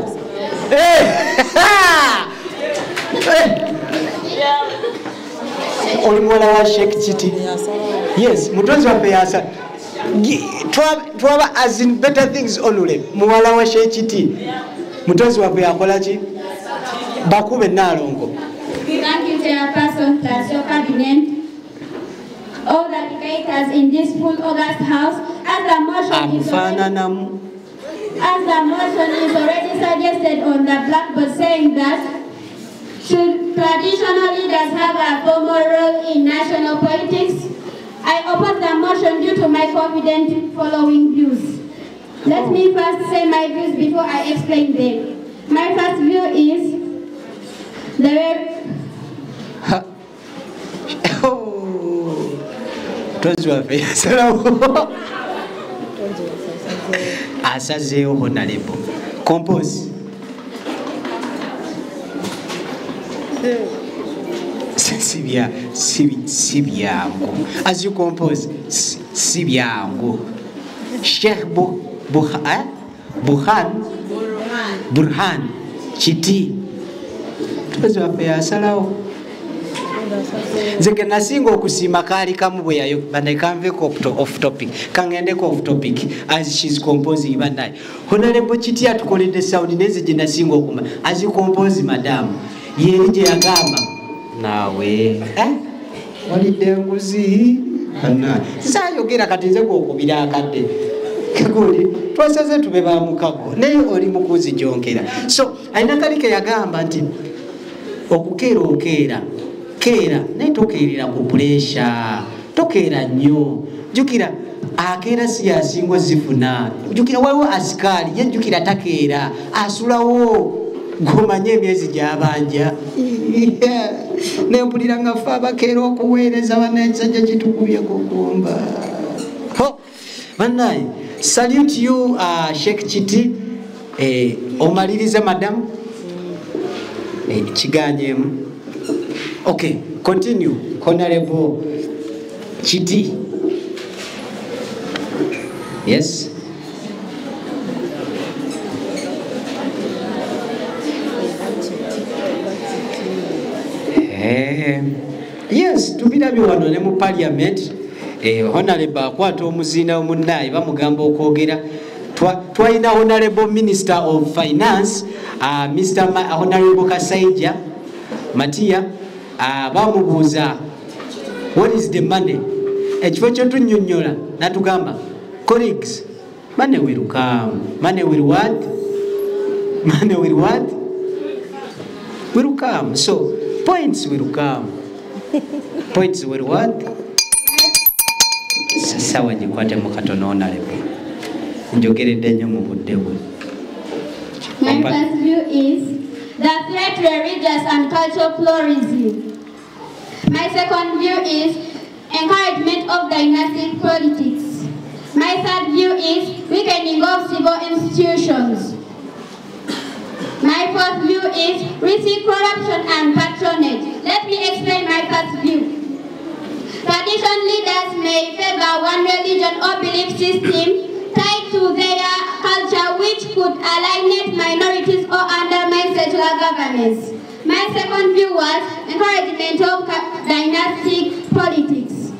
oli muwala wa Sheikh Chiti. Yes, mutonzi waffe yasa twaba as in better things only. Muwala wa Sheikh Chiti mutonzi waffe yakola ki? Bakube Nalongo. Thank you, Chairperson, plus your cabinet, all the debaters in this full August House, as the motion is already suggested on the blackboard, saying that should traditional leaders have a formal role in national politics? I oppose the motion due to my confident following views. Let me first say my views before I explain them. My first view is asazeewo honorable compose si byangu as you compose si byangu Sheikh Burhan Chiti tuwezi waffe yasalawo nze ke nasinga okusiima kaali kamu bwe yayo banaye kanveeko off topic kangendeko off topic as she's composing banaye honorable Chiti atukoledde sound neze gye nasinga okuma as you compose madamu yeri gye yagamba naawe walidde enguzi sayogera kati nze gwokubira akadde kagoli twasaze tube ba mukago naye oli mukuzi jonkera so alina kali ke yagamba nti okukeera keera naye tokeerera ku puresha tokeera nnyo jukira akeera si yasingwa zifuna jukira waliwo asikaali ye jukira takeera asulawo gomanye emyezi gyabanja nempulira nga ffe abakeera okuweereza banensajja kitukubye kugumba bannaye salute you Sheikh Chiti omaliriza madamu kiganyemu. Okay, continue. Honorable Chiti. Yes. Yes, tubirabye wano ne mu parliament. Honorable akwata omuzina omunnaye bamugamba okwogera. Twalina Honorable Minister of Finance, Mr. Honorable Kasaija Matia, bamubuuza what is the money? Ekifo kyo tunnyonnyola natugamba colleagues, money will come. Money will what? Money will what? Will come. So points will come. Points will what? Sawa nyikwate mukatono Honorable. Njogeredde nnyo mu budde bwe. My first view is the threat to religious and cultural pluralism. My second view is encouragement of dynastic politics. My third view is weakening of civil institutions. My fourth view is risking corruption and patronage. Let me explain my first view. Traditional leaders may favor one religion or belief system tied to their culture, which could alienate minorities or undermine secular governance. My second view was encouragement of dynastic politics.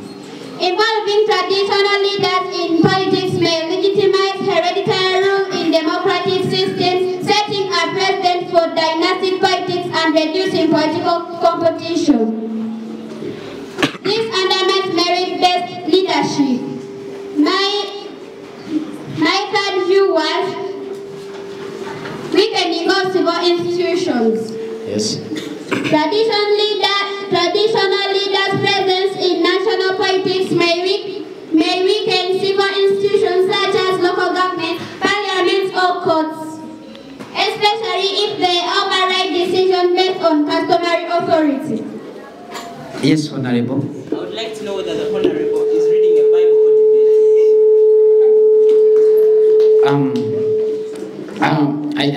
Involving traditional leaders in politics may legitimize hereditary rule in democratic systems, setting a precedent for dynastic politics and reducing political competition. This undermines merit-based leadership. My third view was weakening of civil institutions. Yes. Traditional leaders' presence in national politics may weaken civil institutions such as local governments, parliaments, or courts, especially if they override decisions based on customary authority. Yes, Honorable. I would like to know whether the Honorable is reading a Bible or debate.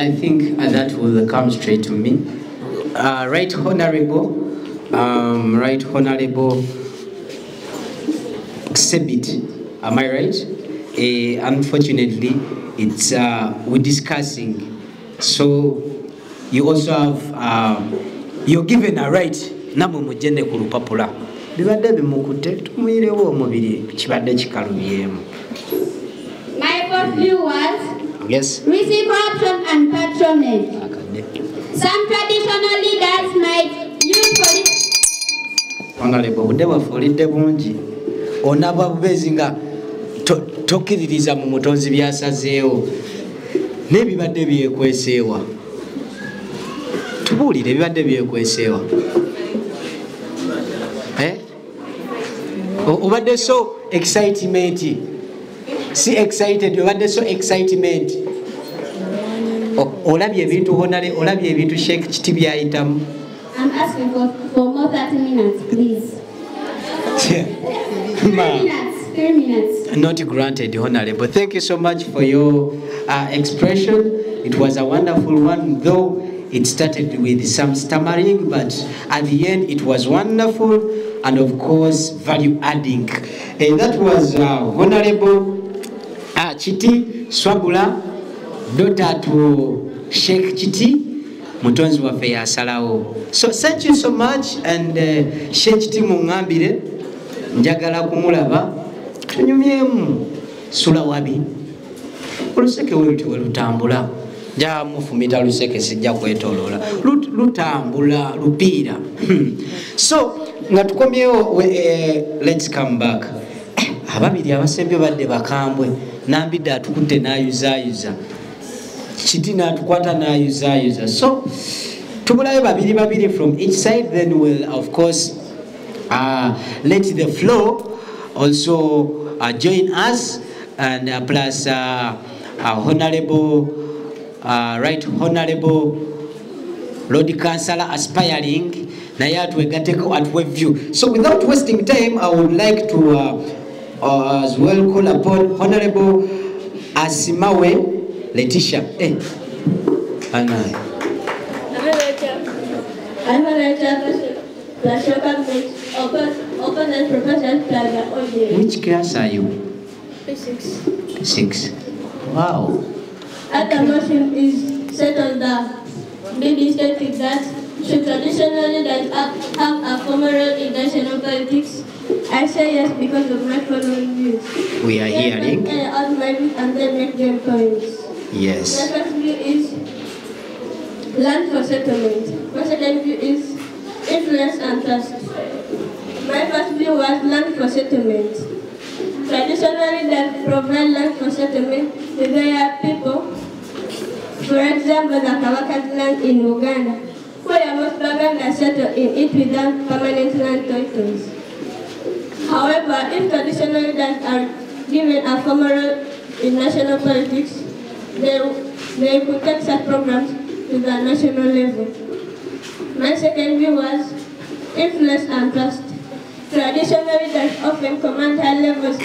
I think that will come straight to me. Right Honorable Sebit, am I right? unfortunately, it's we're discussing. So you also have you're given a right. Namwe mujende ku lupapula. Bibadde bimukute tumuyirewo omubiri kibadde kikalubyemu. My first view was yes. Risky corruption and patronage. Some traditional leaders might use politics. Honorable, budde bwafulidde bungi. Onaba bubezi nga tokkiririza mu mutonzi byasazeewo. N'ebibadde byekweseewa. Tubuulire ebibadde byekweseewa. Obadde so excitement. Si excited, obadde so excitement. Olabye ebintu honale, olabye ebintu Sheikh Kiti byayitamu. I'm asking for more 30 minutes, please. 3 minutes. Not granted, Honorable. Thank you so much for your expression. It was a wonderful one, though it started with some stammering, but at the end it was wonderful and, of course, value adding. And that was Honorable Chiti Swabula, daughter to Sheikh Chiti. Mutonzi waffe yasalawo. So thank you so much, and Sheikh Chiti mungambire njagala kumulaba tunyumyemu sula wabi oluseke welutambula nja mufumita luseke sijja kwetolola lutambula lupiira. So nga tukomyewo let's come back. Ababiri abasembye badde bakambwe nambidde atukudde n'ayuzaayuza Chiti n'atukwata n'ayuzaayuza. So tubulayo babiri from each side, then we'll of course let the flow also join us, and plus Honorable Right Honorable Lord Councillor aspiring naye atwegateko at view. So without wasting time, I would like to as well call upon Honorable Asimawe Letitia. Which class are you? 6. Wow. Other motion is set on the BB stating that should traditional leaders have a formal role in national politics? I say yes because of my following views. We are hearing. Add my views and then make them points. Yes. My first view is land for settlement. My second view is influence and trust. My first view was land for settlement. Traditionally, they provide land for settlement to their people. For example, the Kawaka's land in Uganda, where most Baganda settle in it without permanent land titles. However, if traditional leaders are given a formal role in national politics, they could take such programs to the national level. My second view was influence and trust. Traditional leaders often command high levels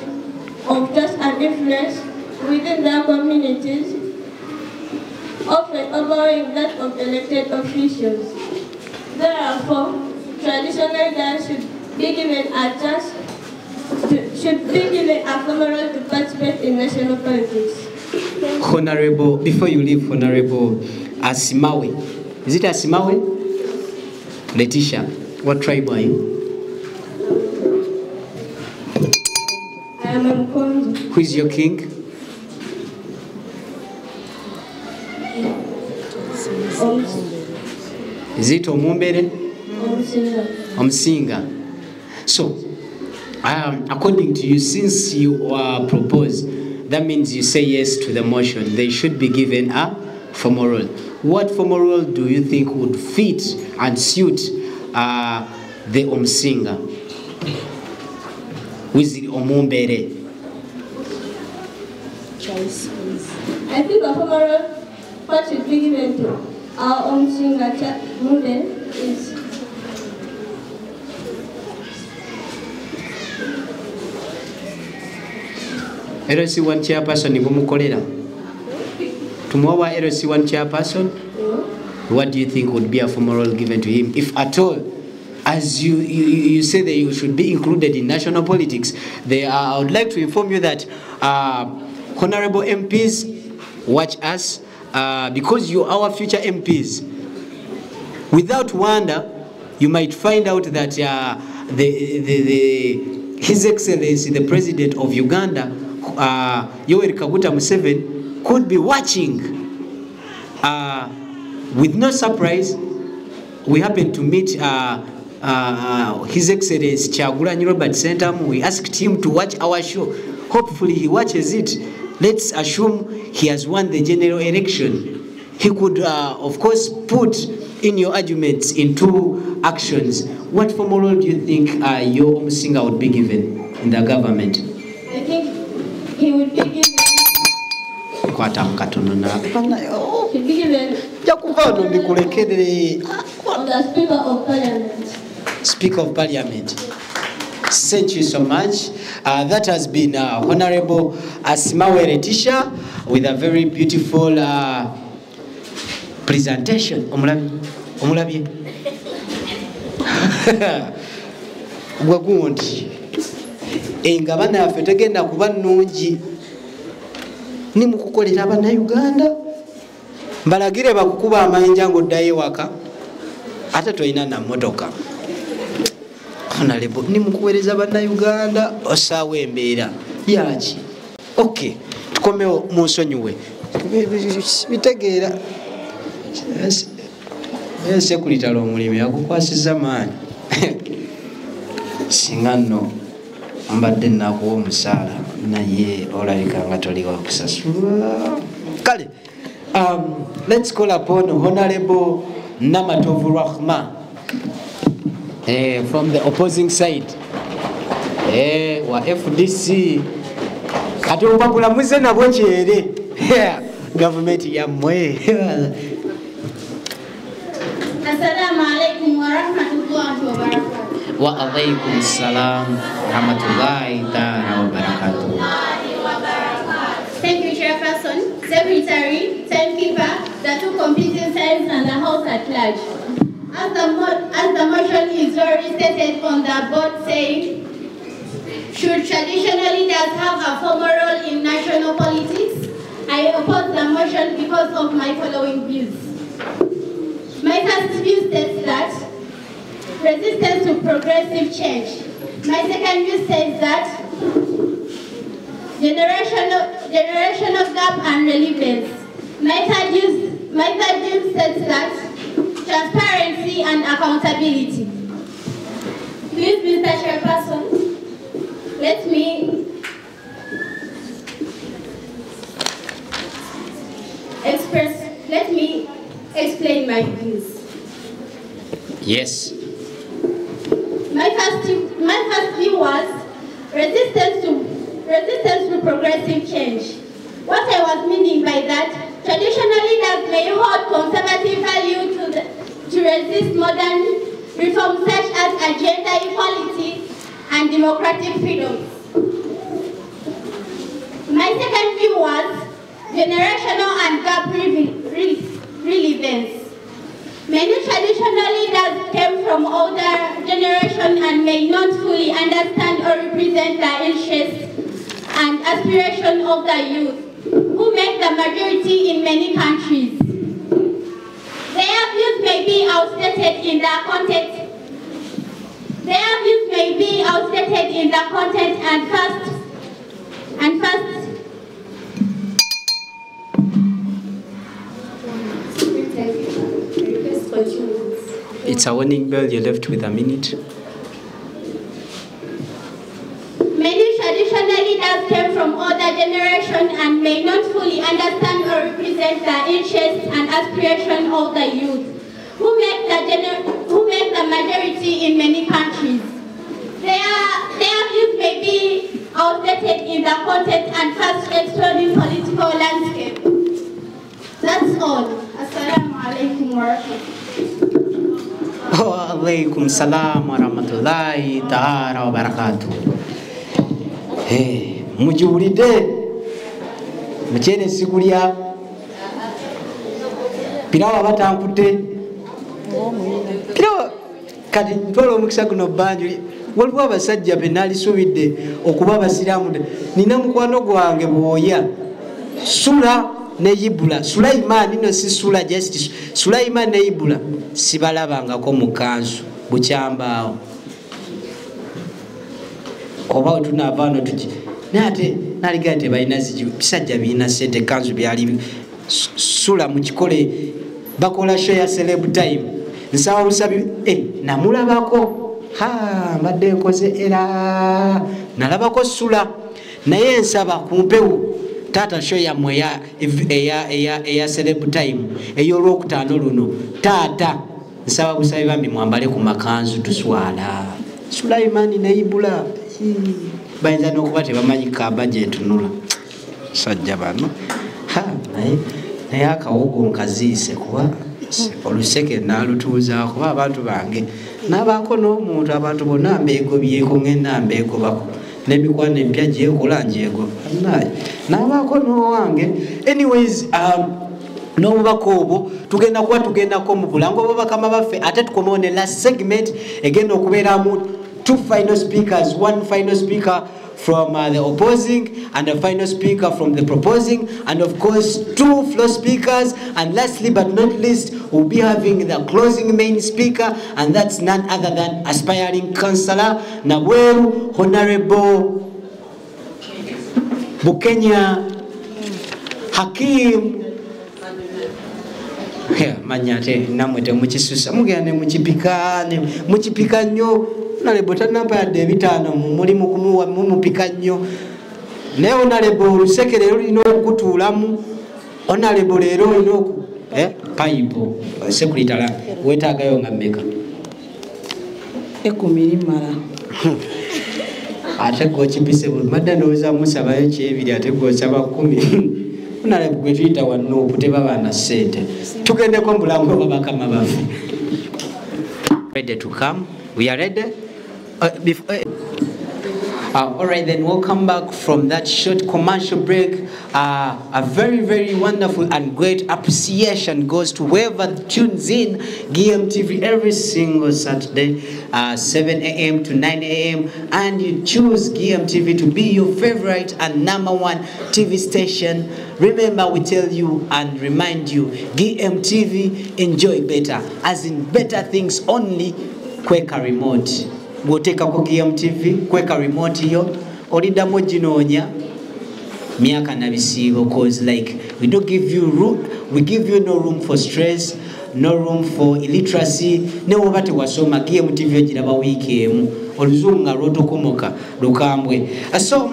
of trust and influence within their communities, often overwhelming that of elected officials. Therefore, traditional leaders should be given a chance, should be given a formal role to participate in national politics. Honorable, before you leave, Honorable Asimawe. Is it Asimawe? Letitia, what tribe are you? I am Mkonzo. Who is your king? Is it Omumbere? Omsinga. So, according to you, since you proposed, that means you say yes to the motion. They should be given a formal role. What formal role do you think would fit and suit the Omsinga? Who is the Omumbere? I think a formal role what should be given to our Omsinga Mumbere is LC1 chairperson Bumukolera. Tomorrow LC1 chairperson, what do you think would be a formal role given to him, if at all? As you say that you should be included in national politics, I would like to inform you that Honorable MPs, watch us because you're our future MPs. Without wonder, you might find out that His Excellency, the President of Uganda, Yoweri Kaguta Museveni, could be watching. With no surprise, we happened to meet His Excellency Kyagulanyi Robert Sentamu. We asked him to watch our show. Hopefully he watches it. Let's assume he has won the general election. He could, of course, put in your arguments into actions. What formal role do you think your Omusinga would be given in the government? I think he would be given. He'd be given the Speaker of Parliament. Speaker of Parliament. Thank you so much. That has been Honorable Asimawe Letisha with a very beautiful presentation. Omulabi. Gwagundi. Engabana yaffe tegenda kuba nnungi nimukukolera Abannayuganda. Mbalagire bakukuba amayinja ng'oddayo ewaka ate tolina na mmotoka. Honorable nimukuweereza Bannayuganda osaawa embeera yaki. Okay, tukomewo mu nsonyiwe. Bitegeera. Sekuritalo omulimu yakukwasiza maanyi. Singa nno mbadde nnakuwa omusaala naye olabika nga toli wa kusasula. Kale, let's call upon Honorable Namatovu Rahma from the opposing side. Wa FDC. Kati obapula muze nabo kyere. Government yammwe. Assalamu alaikum wa rahmatullahi wa barakatuh. Wa alaikum salam rahmatullahi ta'ala wa barakatuh. Thank you, Chairperson, Secretary, Timekeeper, the two competing sides and the House at large. As the motion is already stated on the board saying, should traditional leaders have a formal role in national politics? I oppose the motion because of my following views. My first view states that resistance to progressive change. My second view says that generational gap and relevance. My third view says that transparency and accountability. Please, Mr. Chairperson, let me explain my views. Yes. My first view was resistance to progressive change. What I was meaning by that, traditional leaders may hold conservative value to resist modern reforms such as gender equality and democratic freedoms. My second view was generational and gap relevance. Many traditional leaders came from older generation and may not fully understand or represent the interests and aspirations of the youth, who make the majority in many countries. Their views may be outdated in the content. It's a warning bell. You're left with a minute. Many traditional leaders came from older generation and may not fully understand or represent the interests and aspirations of the youth, who make the majority in many countries. Their views may be outdated in the content and fast exploding political landscape. That's all. Assalamu alaikum wa rahmatullahi. Wa alaikum salam wa rahmatullahi ta'ala wa barakatuh. Mujiwulidde mukyere sikulya pirawa batankudde pirawa kati ntwala omukisa guno banjuli waliwo abasajja be nalisuubidde okuba abasiraamu nina mukwano gwange bwoya Sula ne Ibula. Sulaiman no si Sula justice. Sulaiman ne Ibula sibalabangako mu kanzu bukyambaawo. Oba tunavaano tuki nate naligate balina bisajja birina sente kanzu byali Sula mu kikole bakola show ya celeb time nsawa busabi namulabako mbadde nkoze era nalabako Sula naye nsaba kumpewo tata show ya mweya eya celeb time ey'olwokutaano luno tata nsaba busabi bambi mwambale ku makanzu tuswala Sulaiman ne Ibula bayinza n'okuba tebamanyi kaba gyentunula sajja bano naye akawogo nkaziise kuba oluseke naalutuuzaako kuba abantu bange nabaako n'omuntu abantu bonna mbeegobyeko ngenda mbeegobako n'emikwano empya gyekola njegoba nabaako n'owange anyways n'obubaka obwo tugenda kuba tugendako mu bulango bw'abakama baffe ate tukomewo ne last segment egenda okubeeramu two final speakers, one final speaker from the opposing and a final speaker from the proposing, and of course two floor speakers, and lastly but not least we'll be having the closing main speaker, and that's none other than aspiring councillor Nabweru Honorable Bukenya Hakim. Manyate namwete mukisusa mugende mukipika nnyo nalebo tanampadde ebitaano mulimu kumuwa mumupika nnyo naye onalebo oluseke leero lina okukutuulamu onalebo leero olina payipo sekulitala wetaagayo nga mmeka 10 limala ate gwokipise madde ndowooza musabayo kyebiri ate gwosaba 10 onalebo gwe tuyita wanuupu tebabaana ssente tugendeko mbulango babakama baffe ready to come we are ready. Alright, then we'll come back from that short commercial break. A very, very wonderful and great appreciation goes to whoever tunes in GMTV every single Saturday, 7 a.m. to 9 a.m. and you choose GMTV to be your favorite and #1 TV station. Remember, we tell you and remind you, GMTV, enjoy better, as in better things only. Kweka remote goteka ko GMTV kweka remote yo olidamo ginoonya miaka na bisibo, cause like we don't give you room, we give you no room for stress, no room for illiteracy. Ne wobate wasoma GMTV ogiraba wiiki emu oluzunga lwotokomoka lukambwe. So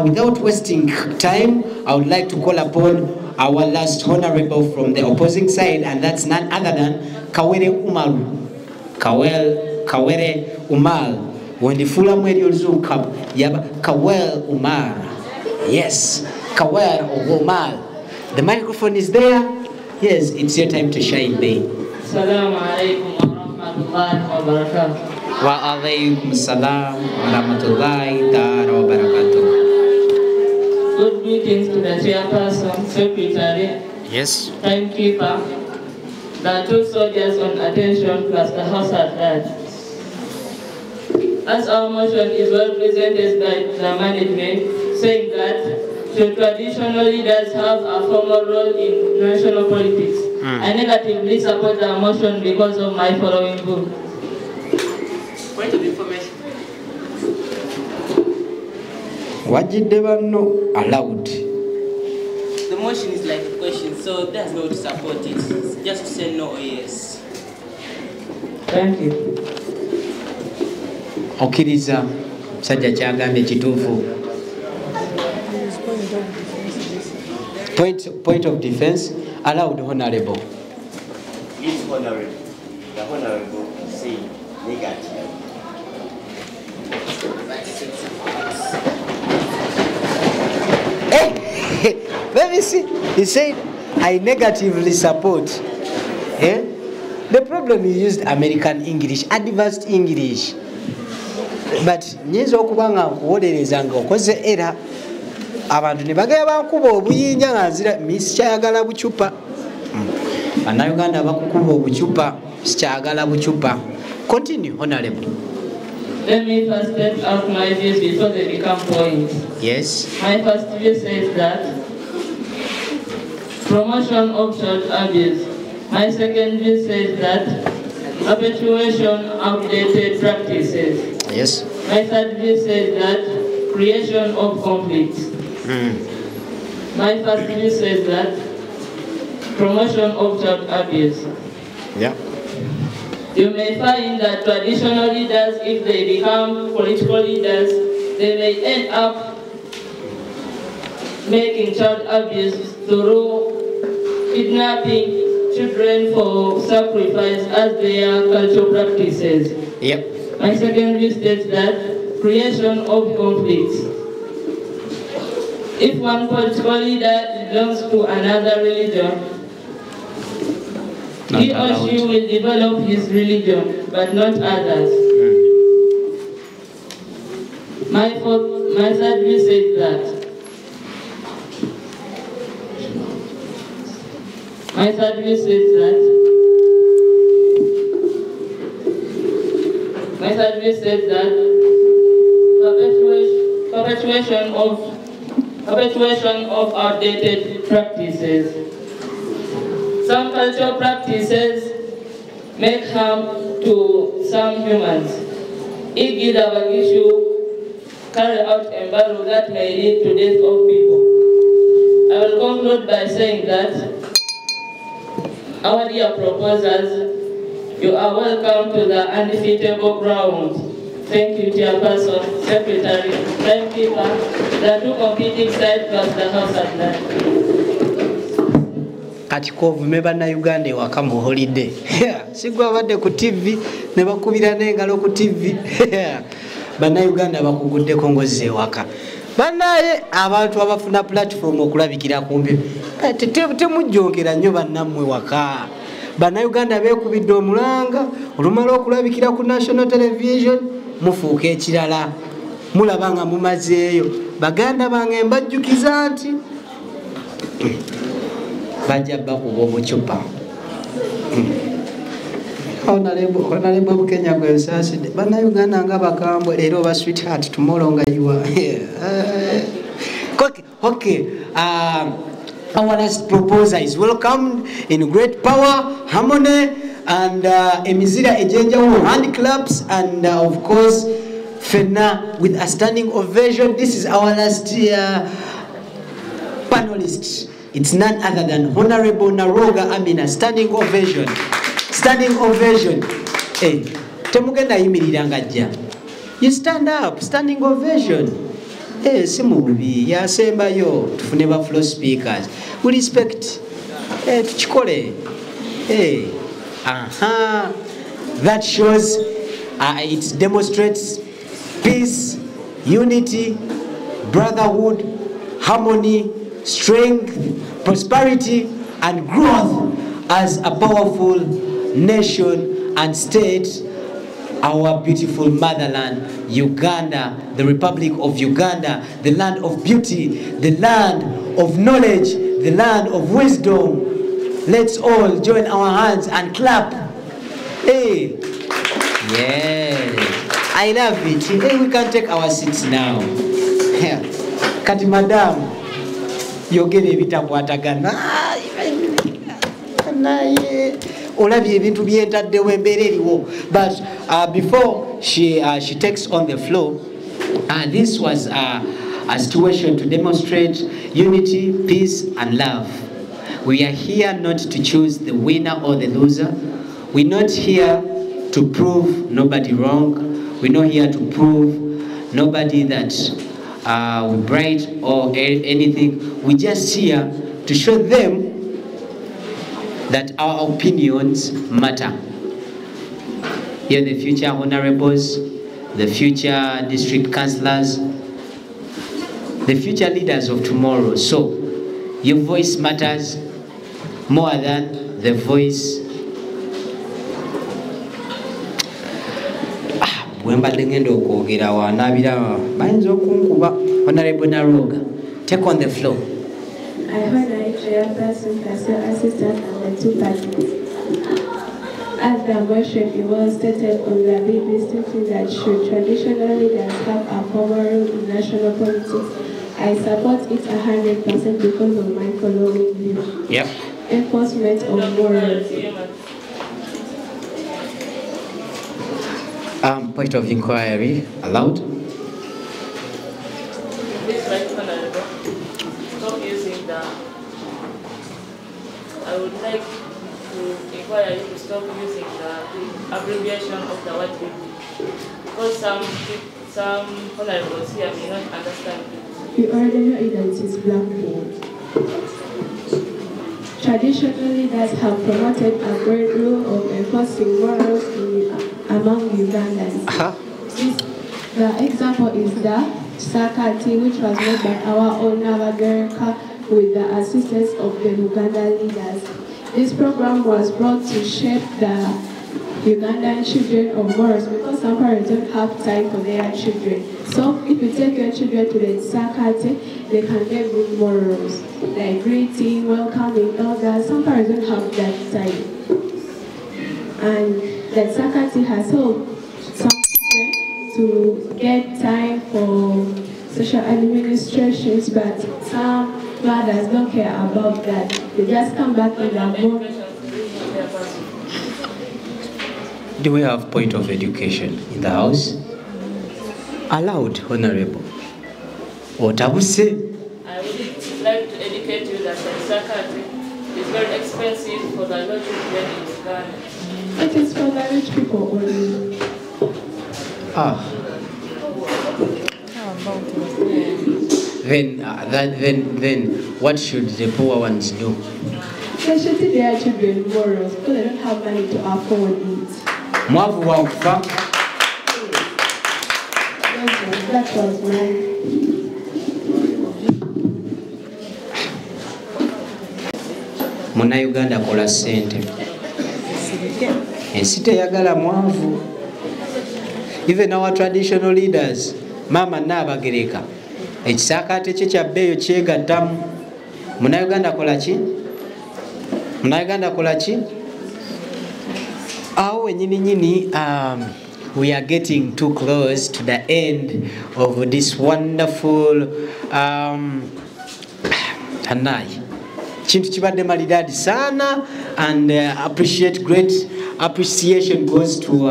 without wasting time, I would like to call upon our last honorable from the opposing side, and that's none other than Kawere Umaru. Kawere Umar. When the full mwedi oluzungu yaba Kawel Umar. Yes, Kawel Umar. The microphone is there. Yes, it's your time to shine there. Assalamu alaikum wa rahmatullahi wa barakatuh. Wa alaikum salam wa rahmatullahi ta'ala wa barakatuh. Good greetings to the chairperson, secretary, yes, timekeeper, the two soldiers on attention plus the house at large. As our motion is well presented by the management, saying that the traditional leaders have a formal role in national politics, I negatively support the motion because of my following book. Point of information. Allowed. The motion is like a question, so there's no to support it. It's just to say no or yes. Thank you. Okiriza sajja kyagambye kituufu. Point of defense. Allowed, honorable. Yes, honorable. The honorable say negative. Hey, let me see. He said, I negatively support. Eh? The problem is used American English, advanced English. But nyinza okubanga nkuwolereza nga okoze era abantu ne bagaya bankuba obuyinja nga nzira sikyayagala bucupa. Bannayuganda bakukuba obucupa sikyayagala bucupa. Continue, honorable. Let me first step out my views before they become points. Yes. My first view says that promotion of child abuse. My second view says that perpetuation of outdated practices. Yes. My third view says that creation of conflicts. My first view says that promotion of child abuse. Yeah. You may find that traditional leaders, if they become political leaders, they may end up making child abuse through kidnapping children for sacrifice as their cultural practices. Yep. My second view states that creation of conflicts. If one political leader belongs to another religion, he or she will develop his religion, but not others. My third view says that perpetuation of outdated practices. Some cultural practices make harm to some humans. Carry out embargo that may lead to death of people. I will conclude by saying that our dear proposers, you are welcome to the undefeatable ground. Thank you, Chairperson, Secretary, Timekeeper, the two competing sides plus the House at large. Kati kovume bannayuganda ewaka mu holiday. Sigwa abadde ku TV ne bakubira n'engalo ku TV. Bannayuganda bakuguddeko ngozze ewaka. Bannaye abantu abafuna platform okulabikira kumpi. Temujjongera nnyo bannammwe waka. Bannayuganda beekubidde omulanga olumala okulabikira ku national television mufuuka ekirala. Mulaba nga mumazeeyo. Baganda bange mbajjukiza nti bajja bakuba omucupa. Honorable Bukenya gwe nsaasidde. Bannayuganda nga bakambwe leero oba sweetheart tomorrow nga you are here. Okay. Our last proposer is welcomed in great power, harmony, and emizira ejenjawulo hand claps, and of course Fena with a standing ovation. This is our last panelist. It's none other than Honorable Naroga Amina. Standing ovation. Standing ovation. Hey, temugenda yimirira ngajja. You stand up. Standing ovation. Hey, simubi yasembayo tufune ba floor speakers. We respect. Hey, tuchikole. Hey. That shows it demonstrates peace, unity, brotherhood, harmony, strength, prosperity, and growth as a powerful nation and state. Our beautiful motherland, Uganda, the Republic of Uganda, the land of beauty, the land of knowledge, the land of wisdom. Let's all join our hands and clap. Hey, yes, I love it. Hey, we can take our seats now. Yeah. Kati madam, yogere ebitakwatagana. Olabye ebintu byentaddewo embeera eriwo. But before she takes on the floor, this was a situation to demonstrate unity, peace, and love. We are here not to choose the winner or the loser. We're not here to prove nobody wrong. We're not here to prove nobody that we're bright or anything. We're just here to show them that our opinions matter. Here are the future honorables, the future district councillors, the future leaders of tomorrow. So your voice matters more than the voice. Honorable Naroga, take on the floor. I honor Chairperson, Personal Assistant, and the two parties. As the motion, it was stated on the BBC stating that should traditional leaders have a formal role in national politics, I support it 100% because of my following view. Yep. Enforcement of morals. Point of inquiry allowed. Stop using the. I would like to inquire you to stop using the abbreviation of the word baby, because some honorables here may not understand. You already know that it is blackboard. Traditional leaders have promoted a great rule of enforcing morals among Ugandans. The example is the Sakati, which was made by our own Navagereka with the assistance of the Uganda leaders. This program was brought to shape the Ugandan children of morals, because some parents don't have time for their children. So if you take your children to the Sakati, they can get good morals, like greeting, welcoming elders. Some parents don't have that time. And the Sakati has helped some children to get time for social administrations, but some fathers don't care about that. They just come back in their morning. Do we have point of education in the house? Allowed, Honorable. What I would say? I would like to educate you that the Sakati is very expensive for the low children in Uganda. It is for the rich people only. Then what should the poor ones do? They should teach their children morals, because they don't have money to afford it. Mwavu wa kufa. That was mine. Muna Uganda kola sente. Ensi teyagala mwavu. Even our traditional leaders, Mama Nabagereka, ekisakate kye kya bbeeyo kyegattamu. Muna Uganda kola ki? Muna Uganda kola ki? We are getting too close to the end of this wonderful Tanai. Chintu kibadde maridadi sana, and great appreciation goes to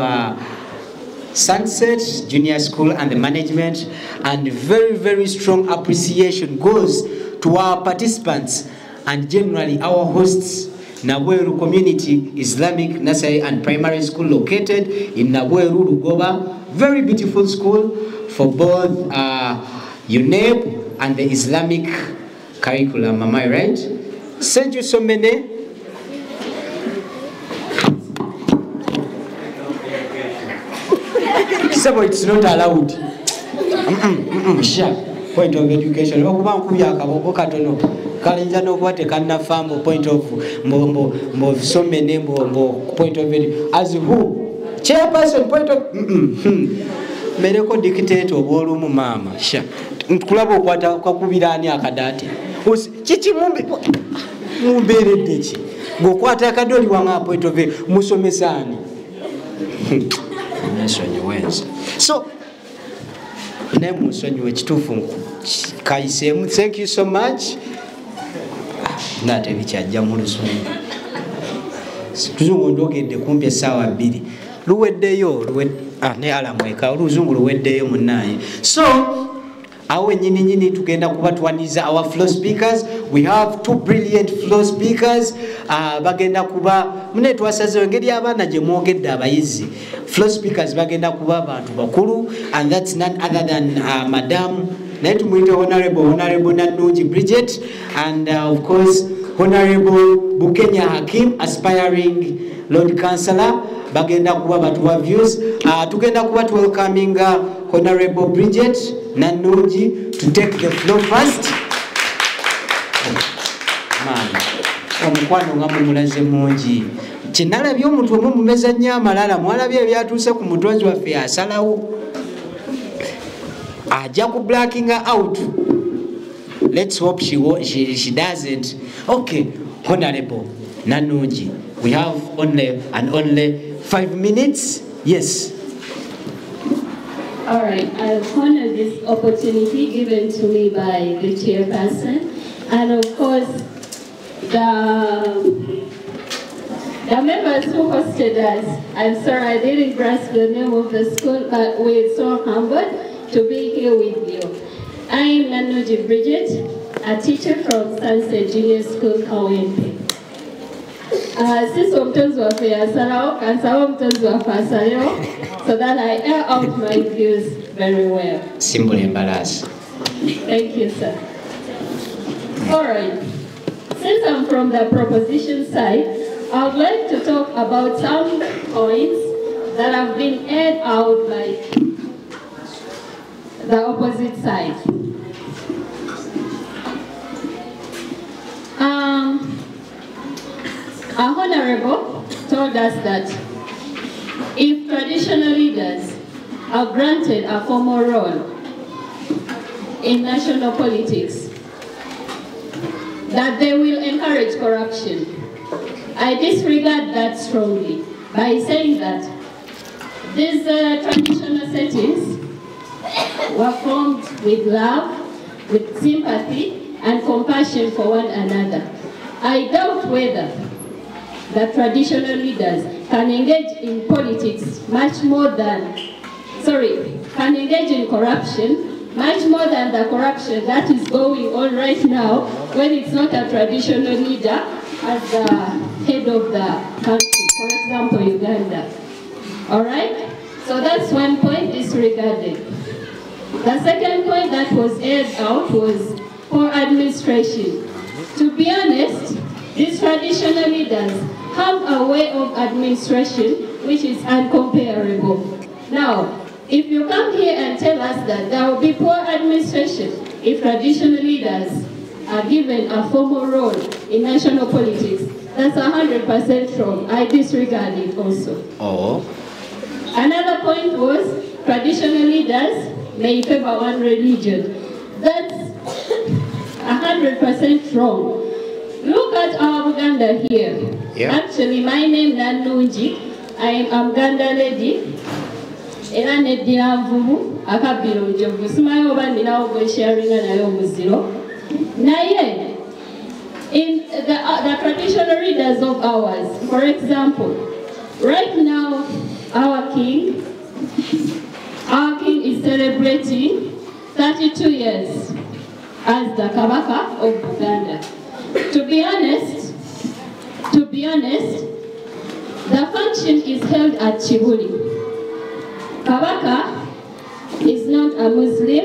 Sunset Junior School and the management, and very, very strong appreciation goes to our participants and generally our hosts. Naweru Community Islamic Nursery and Primary School, located in Naweru, Lugoba. Very beautiful school for both UNEP and the Islamic curriculum. Am I right? Thank you so many. So it's not allowed. Point of education. Kalinja no kwate kana fambo point of mo so many point of as who chairperson point of mereko dictate obolu mu mama sha nkulabo kwata kwakubirani akadati chichi mumberedde ki ngokwata akadoli wanga point of musomesani nasonyi wenza so nemusonyi wekitufu kaisemu. Thank you so much. Nate bikyajja mu lusungu tuzungu ndogedde kumpi essaawa 2 luweddeyo ne alamweka oluzungu luweddeyo munnaye. So awe nyini tugenda kubatwaniza our floor speakers. We have 2 brilliant floor speakers. Bagenda kuba mune twasazeewo engeri abaana gye mwogedde abayizi. Floor speakers bagenda kuba abantu bakulu, and that's none other than Madam Honorable Nanungi Bridget, and of course Honorable Bukenya Hakim, aspiring Lord Councillor. Bagenda kuba batuwa views. Tugenda kuba welcoming Honorable Bridget Nanungi to take the floor first. Omukwano nga mumulaze mungi. Kinalabye omuntu omwe mumeza nnyo amalala, mwalabye ebyatuuse ku mutonzi waffe asalawo. Ajja ku blacking out. Let's hope she doesn't. Okay, Honorable Nanungi, we have only 5 minutes. Yes. All right, I honor this opportunity given to me by the chairperson, and of course, the members who hosted us. I'm sorry I didn't grasp the name of the school, but we're so humbled to be here with you. I'm Nanuji Bridget, a teacher from Sunset Junior School, Kawempe. Since Omtozi wafe yasalawo, kansawo Omtozi wafe asalewo, so that I air out my views very well. Simple embarrass. Thank you, sir. All right. Since I'm from the proposition side, I would like to talk about some points that have been aired out by the opposite side. Our Honorable told us that if traditional leaders are granted a formal role in national politics, that they will encourage corruption. I disregard that strongly by saying that these traditional settings were formed with love, with sympathy, and compassion for one another. I doubt whether the traditional leaders can engage in politics much more than, can engage in corruption much more than the corruption that is going on right now when it's not a traditional leader as the head of the country, for example, Uganda. All right? So that's one point disregarded. The second point that was aired out was poor administration. To be honest, these traditional leaders have a way of administration which is uncomparable. Now, if you come here and tell us that there will be poor administration if traditional leaders are given a formal role in national politics, that's 100% wrong. I disregard it also. Oh. Another point was traditional leaders may favor one religion. That's 100% wrong. Look at our Uganda here. Yeah. Actually, my name is Nanunji. I am a Uganda lady. Era neddira nvubu akabbiro njovu simanyi oba ninawo gwe sharinga naye omuziro naye in the traditional leaders of ours, for example, right now our king is celebrating 32 years as the Kabaka of Uganda. To be honest, the function is held at Chibuli. Kabaka is not a Muslim,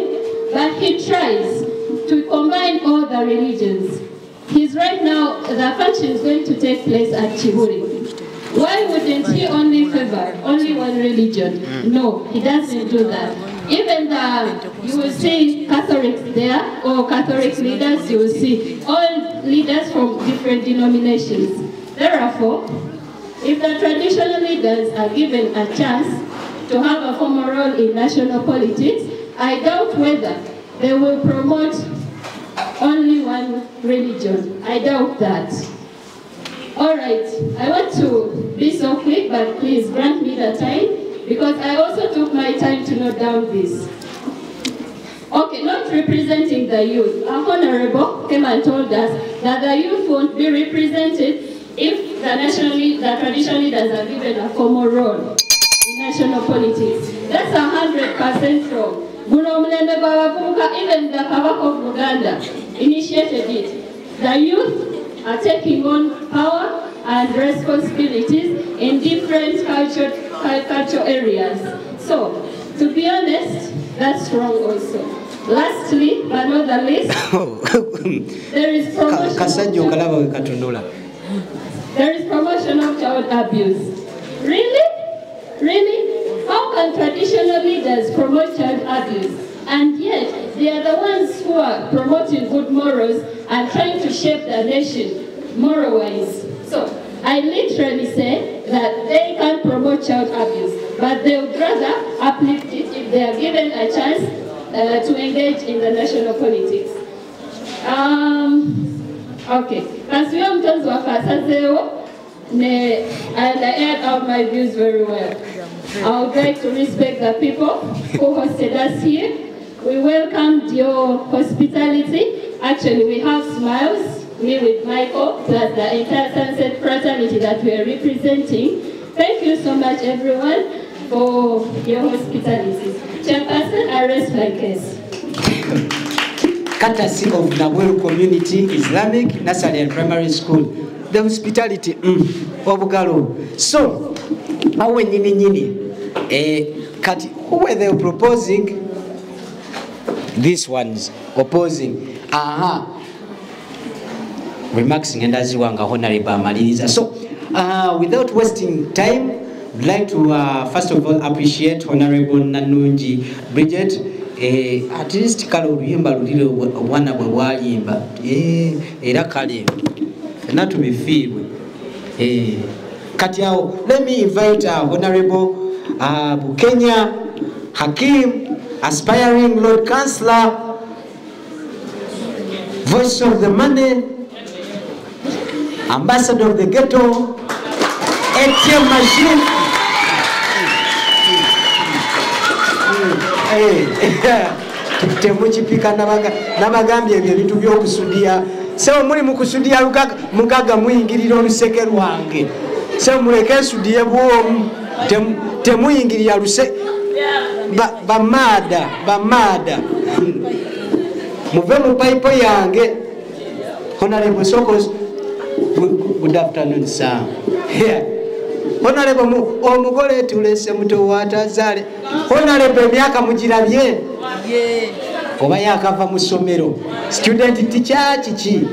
but he tries to combine all the religions. He's right now, the function is going to take place at Chiburi. Why wouldn't he only favor only one religion? No, he doesn't do that. Even you will see Catholics there, or Catholic leaders, you will see all leaders from different denominations. Therefore, if the traditional leaders are given a chance to have a formal role in national politics, I doubt whether they will promote only one religion. I doubt that. All right, I want to be so quick, but please grant me the time, because I also took my time to note down this. Okay, not representing the youth. Our Honorable came and told us that the youth won't be represented if the traditional leaders are given a formal role in national politics. That's 100% wrong. Even the Kabaka of Uganda initiated it. The youth are taking on power and responsibilities in different cultural areas. So, to be honest, that's wrong also. Lastly, but not the least, there is promotion of child abuse. Really? Really? How can traditional leaders promote child abuse? And yet, they are the ones who are promoting good morals and trying to shape the nation moral-wise. So, I literally say that they can promote child abuse, but they would rather uplift it if they are given a chance to engage in the national politics. Okay. And I aired out my views very well. I would like to respect the people who hosted us here. We welcomed your hospitality. Actually, we have smiles, me with Michael, plus the entire Sunset fraternity that we are representing. Thank you so much, everyone, for your hospitality. Chairperson, I rest my case. Courtesy of Naweru Community Islamic Nursery and Primary School. The hospitality, Obugalo. So, how nini, Kati, who were they proposing? These ones opposing. Remarks and as you wanga honorable Maliniza. So, without wasting time, I'd like to first of all appreciate Honorable Nanungi Bridget. At least kalo luyimba lulile wana bwe wayimba era kale fena tubifiirwe kati awo. Let me invite Honorable Bukenya Hakim, aspiring Lord Councillor, voice of the money, ambassador of the ghetto, ATM machine. Temuchipika nabagambye ebyo bintu by'okusudia. Sewe muli mukusudia mukaga muyingirira oluseke lwange. Sewe muleke nsudie bwomu. Temuyingirira luse bamada. Muve mu paipo yange. Honorable Sokos, good afternoon, sir. Honorable omugole tulese muto watazale. Honorable emyaka mugirabye oba yakava mu ssomero. Student teacher kiki?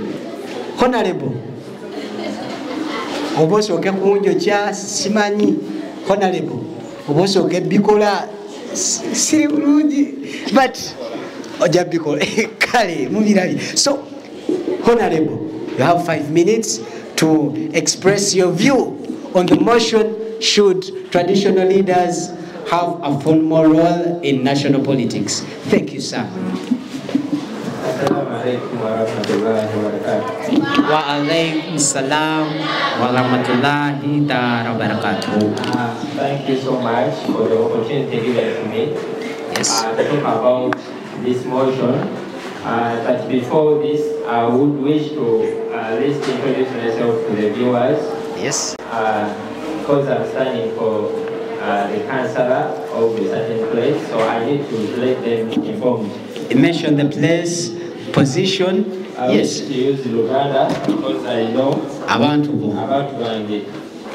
Honorable oba osooke kunjo kya simanyi. Honorable oba osooke bikola siri bulungi but oja bikola kale mubirabye. So Honorable, you have 5 minutes to express your view on the motion, should traditional leaders have a formal role in national politics? Thank you, sir. Wa alaikum salam wa rahmatullahi wa barakatuh. Thank you so much for the opportunity given to me. Yes. To talk about this motion. But before this, I would wish to introduce myself to the viewers. Yes. Because I'm standing for the councillor of a certain place, so I need to let them informed. You mentioned the place, position. I yes. wish to use Luganda because I know Abantu bange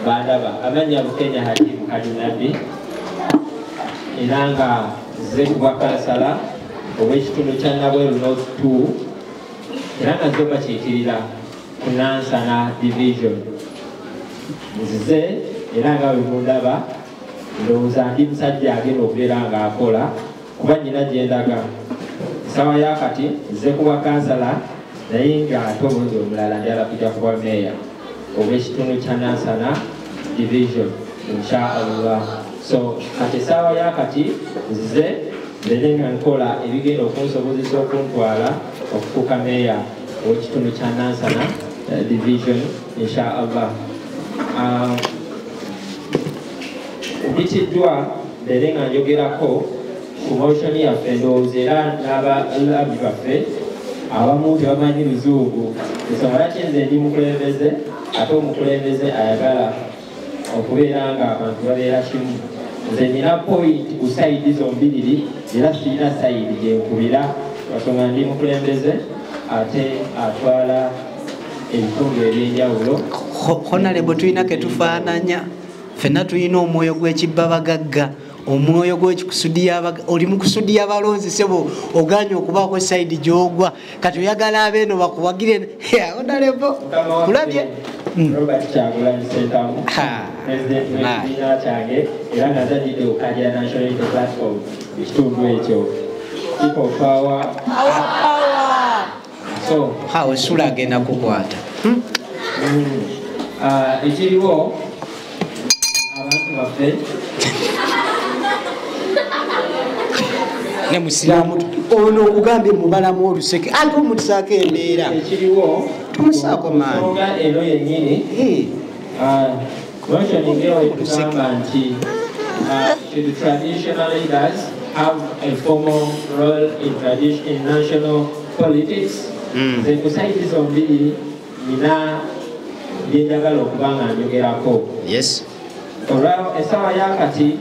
bandaba abanya Bukenya Hakim Kadinabi Inanga Zekwa Kansala ow'ekitundu kya Nabweru North 2 era nazo bakiikirira ku Nansana division. Nzize era nga bwe mundaba ndowooza ndi musajja agenda okubeera ng'akola kuba nnyina gye ndaga. Ssaawa yakati nze kuba kansala naye ng'ate omulundi omulala njala kujja kuba meeya ow'ekitundu kya Nansana division inshaallah. So kati essaawa yakati nzize nzeze nga nkola ebigenda okunsobozesa okuntwala okufuuka meeya ow'ekitundu kya Nansana division inshaallah. Bitiddwa mbere nga njogerako ku motion yaffe ndowooza era n'abalabi baffe abamu tebamanyi luzungu. Ensonga lwaki nze ndi mukulembeze ate omukulembeze ayagala okubeera nga abantu babeera kimu. Nze nina point ku sayidi zombiriri era sirina sayidi gyenkubira basonga ndi mukulembeze ate atwala ebitundu ebyenjawulo. Honorable tulina ketufaananya ffenna tulina omwoyo gw'ekibbabagagga, omwoyo gw'ekikusudiya oli mukusudiya balonzi sebo oganye okubaako sayidi gy'ogwa kati oyagala abeeno bakuwagire. Honorable kulabye Robert Kyagulanyi Ssentamu president w'ekibiina kyange era nga zanyidde okukagira national unity platform ekitundu ekyo people power. So esula agenda kukwata ekiriwo abantu baffe ne musiraamu ono okugambye mubalamu oluseke ate omutusaako embeera ekiriwo tumusaako maani nsonga eno yennyini motion ngewe tugamba nti should traditional leaders have a formal role in national politics? Nze kusaidiza ombiri nina byenjagala okuba nga njogerako. Yes. Olwa essaawa yakati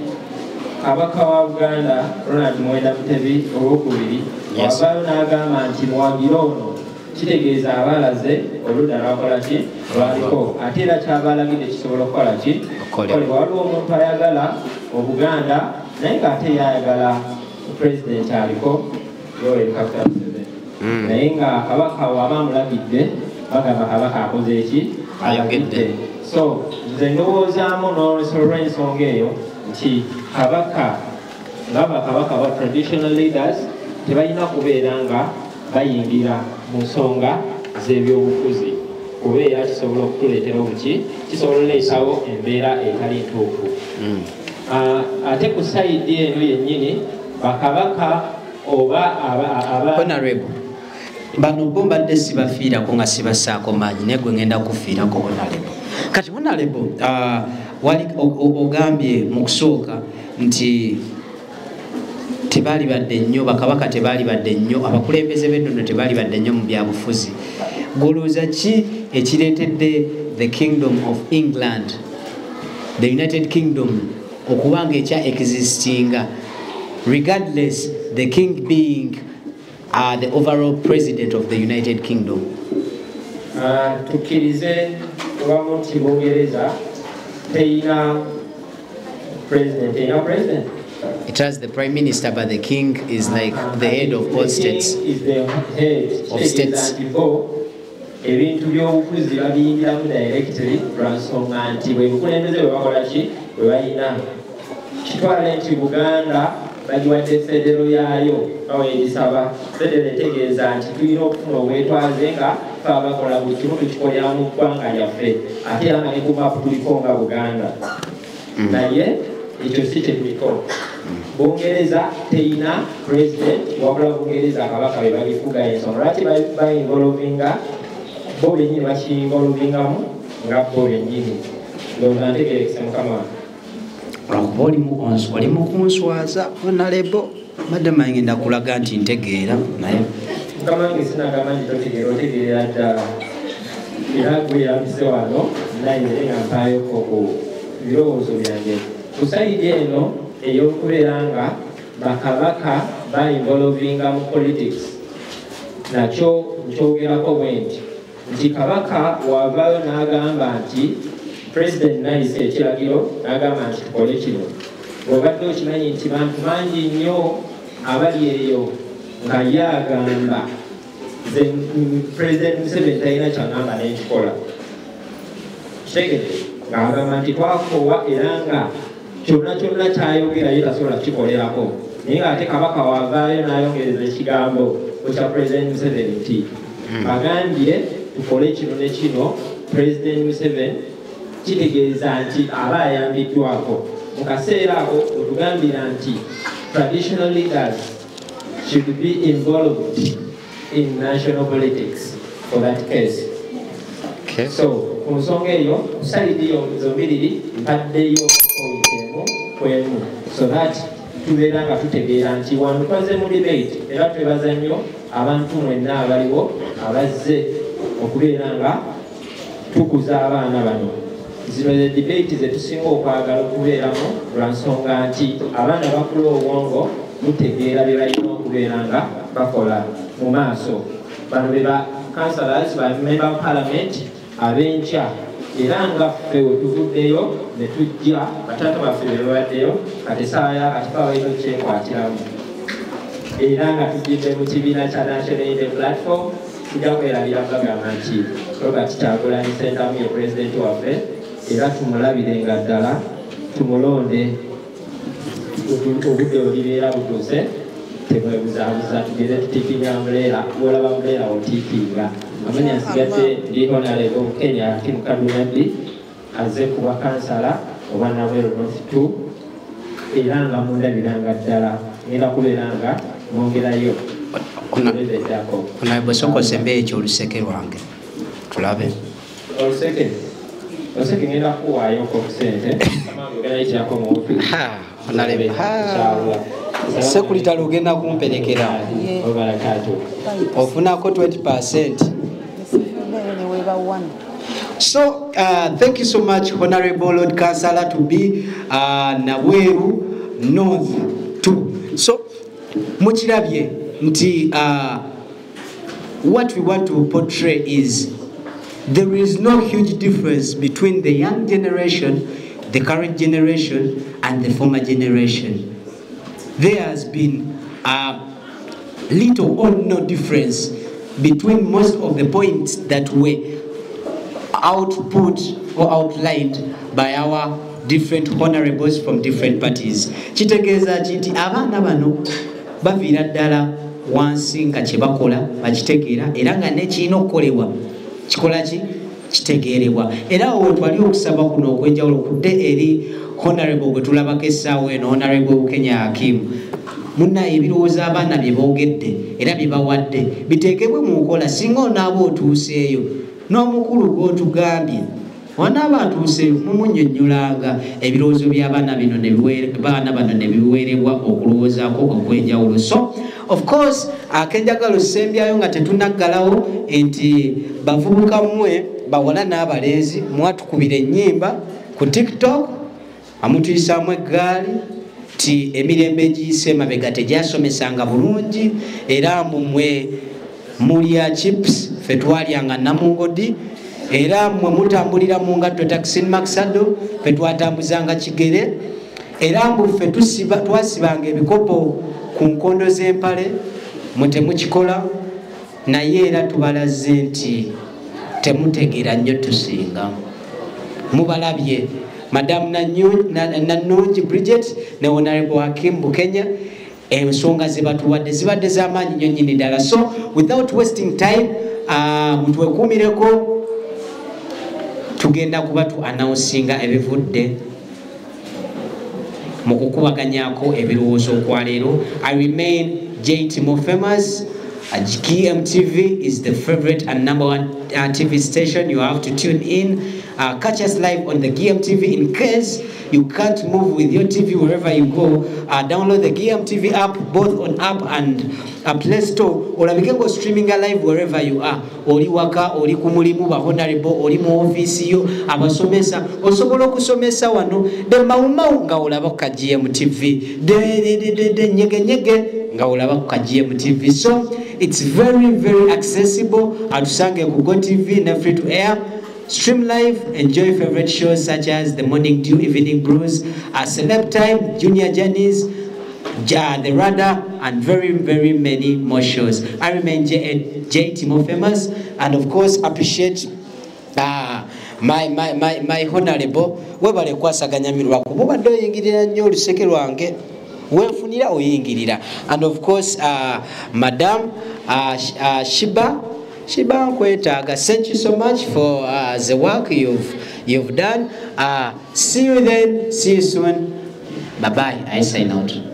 Kabaka wa Buganda Ronald Muwenda Mutebi olwokubiri wavaayo n'agamba nti muwagira ono kitegeeza abalaze oludda lwakola ki lwaliko ate era kyabalagidde kisobola okukola ki kolebwa. Waliwo omuntu ayagala Obuganda naye ng'ate yayagala pulezidenti aliko Yoweri Kaguta Museveni naye nga kabaka waba amulagidde bagamba kabaka akoze eki ayogedde. So nze ndowoozaamu n'olw'ensonga eyo nti kabaka ng'abakabaka ba traditional leaders tebalina kubeera nga bayingira mu nsonga z'ebyobufuzi kubeera kisobola okutuleetera obuki kisobola oleetawo embeera etali ntuufu. Ate ku sayidi eno yennyini bakabaka oba Honorable bano bo mbadde sibafiirako nga sibassaako maanyi naye gwe ngenda kufiirako Honorable. Kati Honorable wali ogambye mu kusooka nti tebaali badde nnyo bakabaka tebaali badde nnyo abakulembeze b'ennono tebaali badde nnyo mu byabufuzi. Golooza ki ekireetedde the Kingdom of England, the United Kingdom okuba nga ekya existinga regardless the king being the overall president of the United Kingdom? Tukkirize kubamu nti Bungereza teyina president. It has the prime minister, but the king is like the head of all states. The king is the head of states. Ebintu by'obufuzi babiyingiramu directly lwansonga nti bwe bukulembeze bwe bakola ki bwe balina kitwale nti Buganda bagiwadde federo yaayo baweegisaba federo etegeeza nti tulina okufuna obwetwaze nga fe abakola buli kimu tukikolera mu ggwanga lyaffe ate era nga ne ku mapu tuliko nga Buganda naye ekyo si kyetuliko. Bungereza teyina president wabula Bungereza akabaka be babifuga ensonga lwaki bayingolovinga bo bennyini bakiyingolovingamu nga bo bennyini ndowooza ntegerekese mukama lwakuba oli mu kunswaza Honorable madde manyi ngenda kulaga nti ntegeera naye mukama wange sinagamba nti totegeera otegeerera ddala era gweyambise wano nayire nga mpaayoko ku birowoozo byange ku sayidi eno ey'okubeera nga bakabaka bayingolovinga mu politics nakyo nkyogerako bwe nti kabaka wavaayo n'agamba nti president nayise ekiragiro n'agamba nti tukole kino obadde okimanyi nti bantu bangi nnyo abali eyo nga yagamba nze president Museveni talina kyagamba nenkikola kitegedde ng'agamba nti twakoowa era nga kyonna kyonna kyayogera ye tasobola kukikolerako naye ng'ate kabaka wavaayo n'ayongereza ekigambo ekya president Museveni nti bagambye tukole kino ne kino president Museveni kitegeeza nti aba ayambiddwako mu kaseera ako otugambira nti traditional leaders should be involved in national politics for that case. So ku nsonga eyo kusayidi zombiriri mpaddeyo oyitemu kwemu so that tubeera nga tutegeera nti wano twaze mu debate era twebaza nnyo abantu mwenna abaliwo abazze okubeera nga tukuza abaana bano. Zino ze debate zetusinga okwagala okubeeramu lwa nsonga nti abaana bakula obwongo butegeera bye balina okubeera nga bakola mu maaso. Bano be ba councillors ba member of parliament ab'enkya era nga ffe we tuvuddeyo ne tujja bataata baffe be babaddeyo kati essaawa yakati babalina okyekwatiramu era nga tujjidde mu kibiina kya National Unity Platform tujja kwerabira bagamba nti Robert Kyagulanyi Ssentamu ye pulezidenti waffe era tumulabirenga ddala tumulonde obudde olibeera butuuse temwebuzaabuza tugende tutiipinga muleera olaba muleera otiipinga amanya nsigadde ndi Honorable Kenya Kim Kadunabbi azze kuba kansala oba Nabweru North 2 era nga mundabiranga ddala ngenda kubeera nga mwongerayo olebeddako Honorable Sokoze mbe ekyo oluseke lwange tulabe oluseke ngenda kuwaayo ku ssente ogenda yikyako mu office Sekulita lugenda kumperekera ofunako 20%. So thank you so much, Honorable Lord Councillor, to be Naweru North too. So muchirabye nti what we want to portray is there is no huge difference between the young generation, the current generation, and the former generation. There has been little or no difference between most of the points that were output or outlined by our different honorables from different parties. Kitegeeza nti abaana bano baviira ddala wansi nga kye bakola bakitegeera era nga nekirina okukolebwa kikola ki kitegeerebwa. Era we twali okusaba kuno okwenjawulo okudde eri honorable gwe tulabako essaawa eno, Honorable Kenya Hakim, munnaye ebirowoozo abaana bye boogedde era bye bawadde biteekebwe mu nkola. Singa onaaba otuuseeyo n'omukulu gw'otugambye onaaba atuuseeyo mumunnyonnyolanga ebirowoozo by'abaana bano ne biweerebwa okulowoozaako okwenjawulo. So of course akenjagala sembyayo nga tetunaggalawo nti bavubuka mmwe bawala n'abalenzi mwatukubira ennyimba ku TikTok amutuyisaamu eggaali ti emirembe egiyise emabega tegyasomesanga bulungi era mmwe mulya chips ffe twalyanga namungodi era mmwe mutambulira mu ngatto taxi maxado ffe twatambuzanga kigere era mbu ffe twasibanga ebikopo ku nkondo z'empale mwe temukikola naye era tubalaze nti temutegeera nnyo tusinga mubalabye Madam Nanungi Bridget ne Honorable Hakim Bukenya ensonga zibatuwadde zibadde z'amaanyi nnyo nnyini ddala. So without wasting time mutwekuumireko tugenda kuba tu announcinga ebivudde mu kukubaganyaako ebirowoozo okwaleero. I remain JT More Famous. GMTV is the favorite and #1 TV station. You have to tune in. Catch us live on the GMTV. In case you can't move with your TV wherever you go, download the GMTV app both on app and Play Store. Olabike go streaming live wherever you are. Oli waka, oli kumulimu, ba honorable, oli mu office yo, abasomesa, osobola okusomesa wano. De maumau nga olaba ku GMTV. De nyege nga olaba ku GMTV. So it's very, very accessible. Atusange ku Go TV na free to air. Stream live, enjoy favorite shows such as The Morning Dew, Evening Brews, Celeb Time, Junior Journeys, The Radar, and very, very many more shows. I remain JT More Famous, and of course appreciate my honorable webale kwasaganyamira kuba badde oyingirira nnyo oluseke lwange wenfunira oyingirira, and of course Madam Shiba Nkwetaga, thank you so much for the work you've done. See you then, see you soon. Bye bye. I sign out.